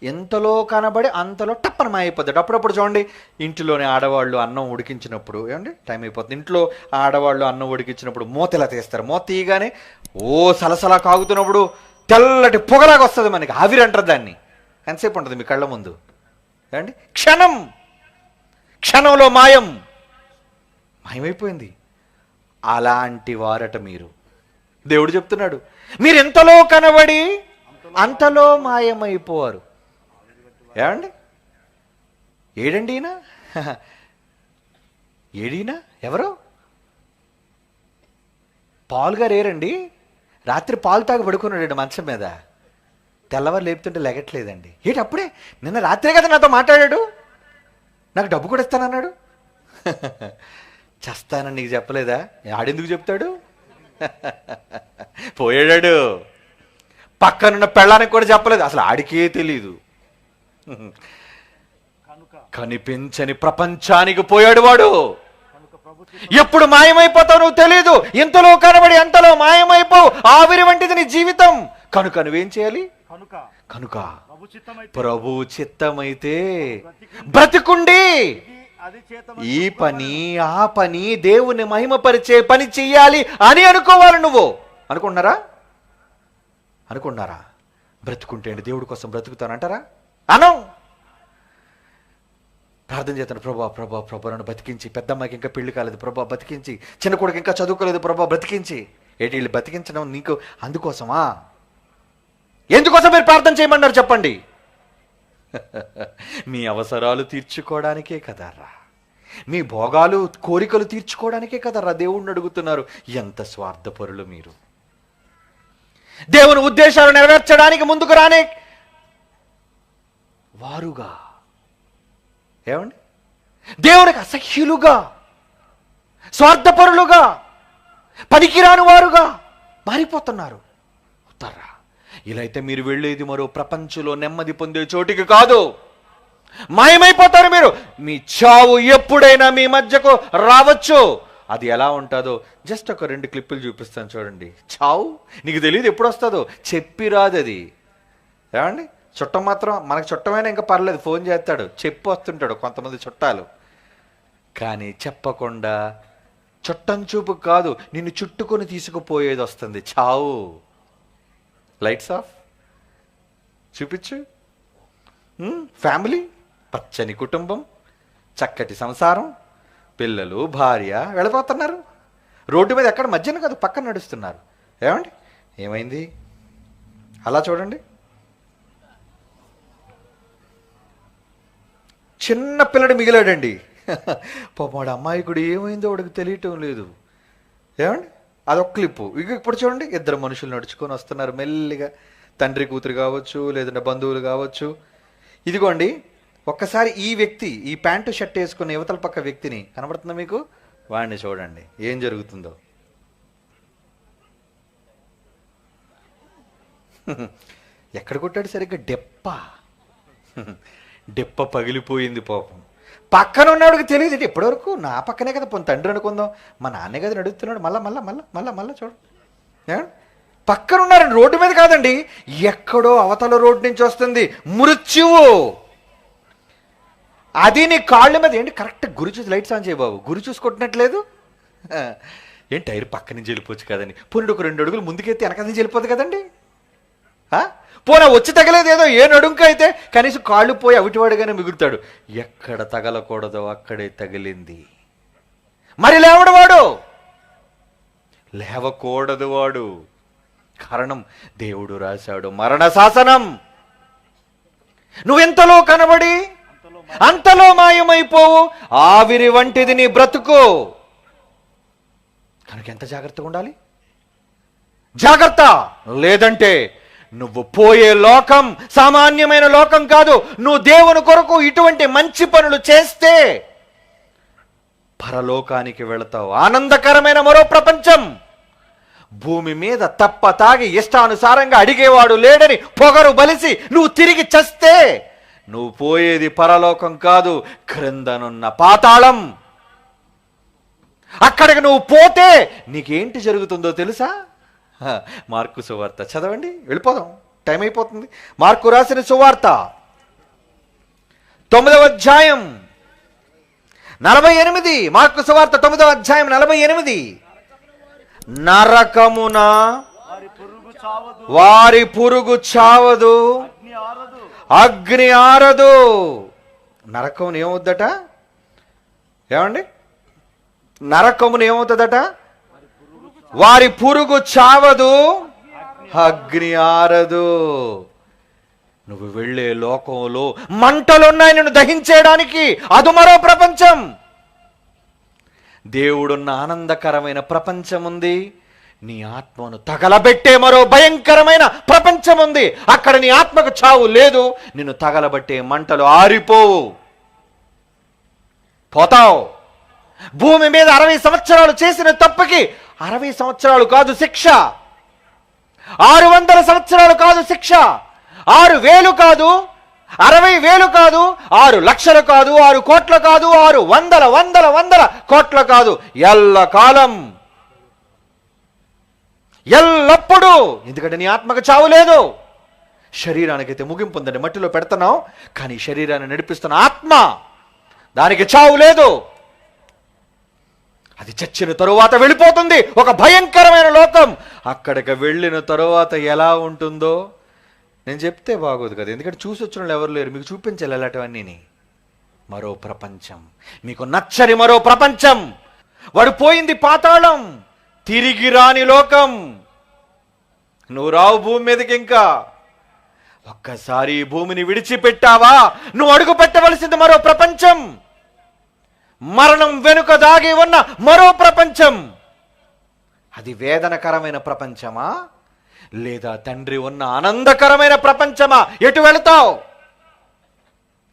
ఎంతలో కనబడి అంతలో టప్పన మాయైపోతాడు. అప్పుడప్పుడు చూడండి, ఇంటిలోని ఆడవాళ్ళు అన్నం ఉడికించినప్పుడు, ఏమండి టైం అయిపోతుంది, ఇంట్లో ఆడవాళ్ళు అన్నం ఉడికించినప్పుడు మూత ఇలా తీస్తారు. మూత తీయగానే సలసలా కాగుతున్నప్పుడు తెల్లటి పొగలాగా వస్తుంది, మనకి ఆవిరి అంటారు దాన్ని. ఎంతసేపు ఉంటుంది మీ కళ్ళ ముందు, ఏమండి? క్షణంలో మాయమైపోయింది. అలాంటి వారట మీరు. దేవుడు చెప్తున్నాడు, మీరు ఎంతలో కనబడి అంతలో మాయమైపోవారు. ఏమండి? ఏడండి ఈయన? ఏడీనా? ఎవరు? పాలు గారు ఏరండి? రాత్రి పాలు తాగి పడుకున్నాడండి మంచం మీద, తెల్లవారు లేపుతుంటే లెగట్లేదండి. ఏంటి అప్పుడే? నిన్న రాత్రే కదా నాతో మాట్లాడాడు, నాకు డబ్బు కూడా ఇస్తానన్నాడు. చస్తానని నీకు చెప్పలేదా? ఆడెందుకు చెప్తాడు? పోయాడు. పక్కనున్న పెళ్ళానికి కూడా చెప్పలేదు, అసలు ఆడికే తెలీదు. కనిపించని ప్రపంచానికి పోయాడు వాడు. ఎప్పుడు మాయమైపోతావు నువ్వు తెలీదు. ఇంతలో కనబడి అంతలో మాయమైపోవు. ఆవిరి వంటిది నీ జీవితం. కనుక నువ్వేం చేయాలి? కనుక ప్రభు చిత్తమైతే బ్రతికుండి ఈ పని ఆ పని దేవుని మహిమపరిచే పని చెయ్యాలి అని అనుకోవాలి. నువ్వు అనుకున్నారా? బ్రతుకుంటే అండి దేవుడి కోసం బ్రతుకుతానంటారా? అనం. ప్రార్థన చేస్తాను, ప్రభా నన్ను బతికించి, పెద్దమ్మాయికి ఇంకా పెళ్లి కాలేదు ప్రభా బతికించి, చిన్న కొడుకు ఇంకా చదువుకోలేదు ప్రభా బతికించి. ఏంటి వీళ్ళు బతికించడం నీకు అందుకోసమా? ఎందుకోసం మీరు ప్రార్థన చేయమన్నారు చెప్పండి? మీ అవసరాలు తీర్చుకోవడానికే కదరా, మీ భోగాలు కోరికలు తీర్చుకోవడానికే కదరా దేవుణ్ణి అడుగుతున్నారు. ఎంత స్వార్థపరులు మీరు. దేవుని ఉద్దేశాలు నెరవేర్చడానికి ముందుకు రానే వారుగా, ఏమండి, దేవునికి అసహ్యులుగా, స్వార్థపరులుగా, పనికిరాని వారుగా మారిపోతున్నారు. ఉత్తర్రా, ఇలా అయితే మీరు వెళ్ళేది మరో ప్రపంచంలో నెమ్మది పొందే చోటికి కాదు, మాయమైపోతారు మీరు. మీ చావు ఎప్పుడైనా మీ మధ్యకు రావచ్చు. అది ఎలా ఉంటుందో జస్ట్ ఒక 2 క్లిప్పులు చూపిస్తాను చూడండి. చావు నీకు తెలియదు ఎప్పుడు వస్తుందో, చెప్పి రాదు అది. ఏమండి? చుట్టం మాత్రం మనకు చుట్టమైనా ఇంకా పర్లేదు, ఫోన్ చేస్తాడు, చెప్పి వస్తుంటాడు కొంతమంది చుట్టాలు. కానీ చెప్పకుండా చుట్టం చూపు కాదు, నిన్ను చుట్టుకొని తీసుకుపోయేది వస్తుంది చావు. లైట్స్ ఆఫ్ చూపించు. ఫ్యామిలీ, పచ్చని కుటుంబం, చక్కటి సంసారం, పిల్లలు, భార్య వెళ్ళిపోతున్నారు. రోడ్డు మీద ఎక్కడ మధ్యన కాదు, పక్కన నడుస్తున్నారు. ఏమండి? ఏమైంది? అలా చూడండి. చిన్న పిల్లడు మిగిలాడండి. పాపం వాడు అమ్మాయికుడు ఏమైందో వాడికి తెలియటం లేదు. ఏమండి? అదొక క్లిప్పు. ఇప్పుడు చూడండి, 2 మనుషులు నడుచుకొని వస్తున్నారు మెల్లిగా. తండ్రి కూతురు కావచ్చు, లేదంటే బంధువులు కావచ్చు. ఇదిగోండి, ఒక్కసారి ఈ వ్యక్తి, ఈ ప్యాంటు షర్ట్ వేసుకున్న యువతల పక్క వ్యక్తిని కనబడుతుందా మీకు? వాడిని చూడండి ఏం జరుగుతుందో. ఎక్కడ కొట్టాడు సరిగ్గా? డెప్ప పగిలిపోయింది పాపం. పక్కన ఉన్నవాడికి తెలియదు. ఇప్పటివరకు నా పక్కనే కదా పోనీ తండ్రి అనుకుందాం, మా నాన్నే కదా నడుస్తున్నాడు. మళ్ళా చూడండి, పక్కన ఉన్నారండి, రోడ్డు మీద కాదండి, ఎక్కడో అవతల రోడ్డు నుంచి వస్తుంది మృత్యువు. అది నీ కాళ్ళ మీద. ఏంటి కరెక్ట్ గురి చూసి లైట్స్ ఆన్ చేయ బాబు, గురి చూసి కొట్టినట్లేదు. ఏంటి టైర్ పక్క నుంచి వెళ్ళిపోవచ్చు కదండి, పోనీ ఒక 2 అడుగులు ముందుకెత్తి వెనక నుంచి వెళ్ళిపోదు కదండి. పోనా వచ్చి తగలేదు ఏదో, ఏ నడుంక అయితే కనీసం కాళ్ళు పోయి అవిటివాడుగానే మిగులుతాడు. ఎక్కడ తగలకూడదో అక్కడే తగిలింది. మరి లేవకూడదు వాడు. కారణం దేవుడు రాశాడు మరణ శాసనం. నువ్వెంతలో కనబడి అంతలో మాయమైపోవు. ఆవిరి వంటిది నీ బ్రతుకు. కనుక ఎంత జాగ్రత్తగా ఉండాలి? జాగ్రత్త. లేదంటే నువ్వు పోయే లోకం సామాన్యమైన లోకం కాదు. నువ్వు దేవుని కొరకు ఇటువంటి మంచి పనులు చేస్తే పరలోకానికి వెళతావు. ఆనందకరమైన మరో ప్రపంచం. భూమి మీద తప్ప తాగి ఇష్టానుసారంగా అడిగేవాడు లేడని పొగరు బలిసి నువ్వు తిరిగి చస్తే నువ్వు పోయేది పరలోకం కాదు, క్రిందనున్న పాతాళం. అక్కడికి నువ్వు పోతే నీకేంటి జరుగుతుందో తెలుసా? మార్కు సువార్త చదవండి, వెళ్ళిపోదాం, టైం అయిపోతుంది. మార్కు రాసిన సువార్త 9వ అధ్యాయం 48, మార్కు సువార్త 9వ అధ్యాయం 48. నరకమున వారి పురుగు చావదు, అగ్ని ఆరదు. నరకమును ఏమవుద్దట? ఏమండి, నరకమును ఏమవుతుందట? వారి పురుగు చావదు, అగ్ని ఆరదు. నువ్వు వెళ్ళే లోకంలో మంటలున్నాయి నిన్ను దహించేయడానికి. అది మరో ప్రపంచం. దేవుడున్న ఆనందకరమైన ప్రపంచం ఉంది. నీ ఆత్మను తగలబెట్టే మరో భయంకరమైన ప్రపంచం ఉంది. అక్కడ నీ ఆత్మకు చావు లేదు. నిన్ను తగలబట్టే మంటలు ఆరిపోవు, పోతావు. భూమి మీద 60 సంవత్సరాలు చేసిన తప్పుకి 60 సంవత్సరాలు కాదు శిక్ష, 600 సంవత్సరాలు కాదు శిక్ష, 6,000 కాదు, 60,000 కాదు, 6 లక్షలు కాదు, 6 కోట్లు కాదు, 600 కోట్ల కాదు, ఎల్లకాలం, ఎల్లప్పుడూ. ఎందుకంటే నీ ఆత్మకు చావు లేదు. శరీరానికైతే ముగింపు ఉందండి, మట్టిలో పెడుతున్నావు. కానీ శరీరాన్ని నడిపిస్తున్న ఆత్మ, దానికి చావు లేదు. అది చచ్చిన తరువాత వెళ్ళిపోతుంది ఒక భయంకరమైన లోకం. అక్కడికి వెళ్ళిన తరువాత ఎలా ఉంటుందో నేను చెప్తే బాగోదు కదా, ఎందుకంటే చూసి వచ్చిన వాళ్ళు ఎవరు లేరు. మీకు చూపించాలి అలాంటివన్నీ. మరో ప్రపంచం, మీకు నచ్చని మరో ప్రపంచం. వాడు పోయింది పాతాళం, తిరిగి రాని లోకం. నువ్వు రావు భూమి మీదకి. ఇంకా ఒక్కసారి భూమిని విడిచిపెట్టావా, నువ్వు అడుగు పెట్టవలసింది మరో ప్రపంచం. మరణం వెనుక దాగి ఉన్న మరో ప్రపంచం. అది వేదనకరమైన ప్రపంచమా, లేదా తండ్రి ఉన్న ఆనందకరమైన ప్రపంచమా? ఎటు వెళతావు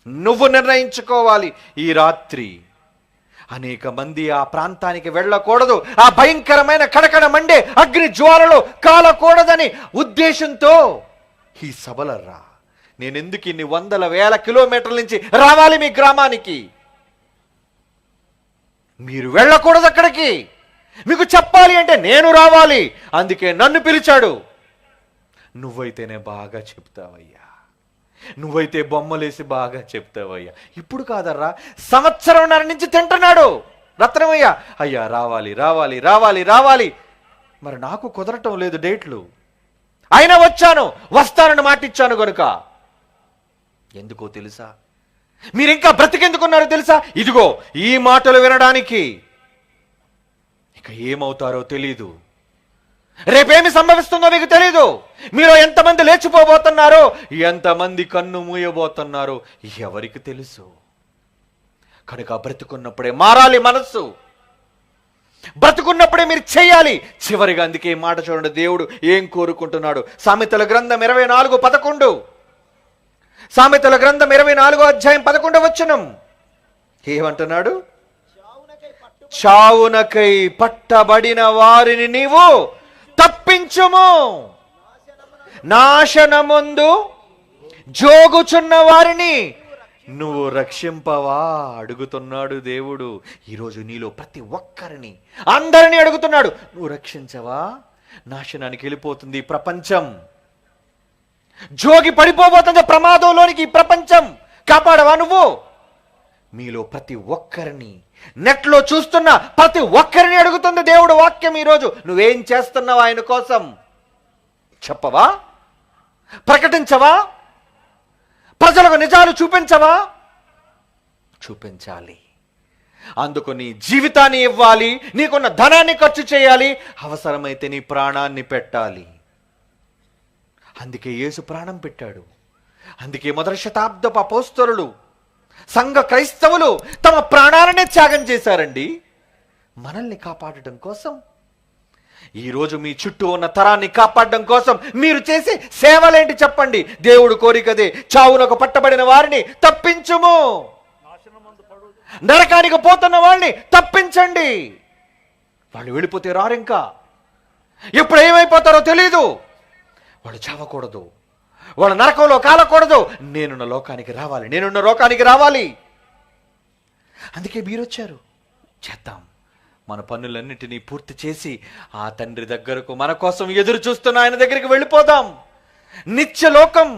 నువ్వు నిర్ణయించుకోవాలి. ఈ రాత్రి అనేక మంది ఆ ప్రాంతానికి వెళ్ళకూడదు, ఆ భయంకరమైన కడకడ మండే అగ్ని జ్వాలలో కాలకూడదని ఉద్దేశంతో ఈ సభలరా. నేనెందుకు ఇన్ని 100,000 కిలోమీటర్ల నుంచి రావాలి మీ గ్రామానికి? మీరు వెళ్ళకూడదు అక్కడికి. మీకు చెప్పాలి అంటే నేను రావాలి, అందుకే నన్ను పిలిచాడు. నువ్వైతేనే బాగా చెప్తావయ్యా, నువ్వైతే బొమ్మలేసి బాగా చెప్తావయ్యా. ఇప్పుడు కాదర్రా, 1.5 సంవత్సరం నుంచి తింటున్నాడు రత్నమయ్య. అయ్యా రావాలి రావాలి రావాలి రావాలి. మరి నాకు కుదరటం లేదు డేట్లు. అయినా వచ్చాను, వస్తానని మాటిచ్చాను గనుక. ఎందుకో తెలుసా? మీరింకా బ్రతికెందుకున్నారో తెలుసా? ఇదిగో ఈ మాటలు వినడానికి. ఇక ఏమవుతారో తెలీదు, రేపేమి సంభవిస్తుందో మీకు తెలీదు. మీరు ఎంతమంది లేచిపోబోతున్నారో, ఎంతమంది కన్ను మూయబోతున్నారో ఎవరికి తెలుసు? కనుక బ్రతుకున్నప్పుడే మారాలి మనస్సు, బ్రతుకున్నప్పుడే మీరు చెయ్యాలి. చివరిగా అందుకే ఈ మాట చూడండి, దేవుడు ఏం కోరుకుంటున్నాడు. సామెతల గ్రంథం 24:11. సామెతల గ్రంథం 24వ అధ్యాయం 11వ వచనం ఏమంటున్నాడు? చావునకై పట్టబడిన వారిని నీవు తప్పించుము, నాశనమందు జోగుచున్న వారిని నువ్వు రక్షింపవా అడుగుతున్నాడు దేవుడు. ఈరోజు నీలో ప్రతి ఒక్కరిని, అందరినీ అడుగుతున్నాడు, నువ్వు రక్షించవా? నాశనానికి వెళ్ళిపోతుంది ప్రపంచం, జోగి పడిపోబోతుంది ప్రమాదంలోనికి ఈ ప్రపంచం. కాపాడవా నువ్వు? మీలో ప్రతి ఒక్కరిని, నెట్లో చూస్తున్న ప్రతి ఒక్కరిని అడుగుతుంది దేవుడు వాక్యం ఈరోజు. నువ్వేం చేస్తున్నావు ఆయన కోసం? చెప్పవా? ప్రకటించవా? ప్రజలకు నిజాలు చూపించవా? చూపించాలి. అందుకు నీ జీవితాన్ని ఇవ్వాలి, నీకున్న ధనాన్ని ఖర్చు చేయాలి, అవసరమైతే నీ ప్రాణాన్ని పెట్టాలి. అందుకే యేసు ప్రాణం పెట్టాడు. అందుకే 1వ శతాబ్దపు అపోస్తలులు, సంఘ క్రైస్తవులు తమ ప్రాణాలనే త్యాగం చేశారండి మనల్ని కాపాడటం కోసం. ఈరోజు మీ చుట్టూ ఉన్న తరాన్ని కాపాడడం కోసం మీరు చేసే సేవలేంటి చెప్పండి? దేవుడు కోరికదే, చావునకు పట్టబడిన వారిని తప్పించుము, నరకానికి పోతున్న వాళ్ళని తప్పించండి. వాళ్ళు వెళ్ళిపోతే రారింకా, ఎప్పుడు ఏమైపోతారో తెలీదు. వాళ్ళు చావకూడదు, వాళ్ళ నరకంలో కాలకూడదు. నేనున్న లోకానికి రావాలి, నేనున్న లోకానికి రావాలి. అందుకే మీరు వచ్చారు. చేద్దాం, మన పనులన్నిటినీ పూర్తి చేసి ఆ తండ్రి దగ్గరకు, మన కోసం ఎదురు చూస్తున్న ఆయన దగ్గరికి వెళ్ళిపోదాం. నిత్య లోకం,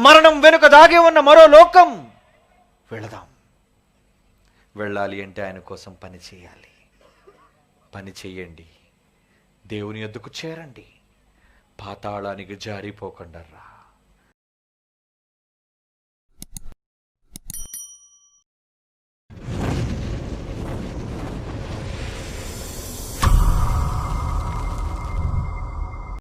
మరణం వెనుక దాగి ఉన్న మరో లోకం. వెళదాం. వెళ్ళాలి అంటే ఆయన కోసం పని చేయాలి. పని చెయ్యండి, దేవుని యొద్దకు చేరండి, పాతాళానికి జారిపోకుండా రా.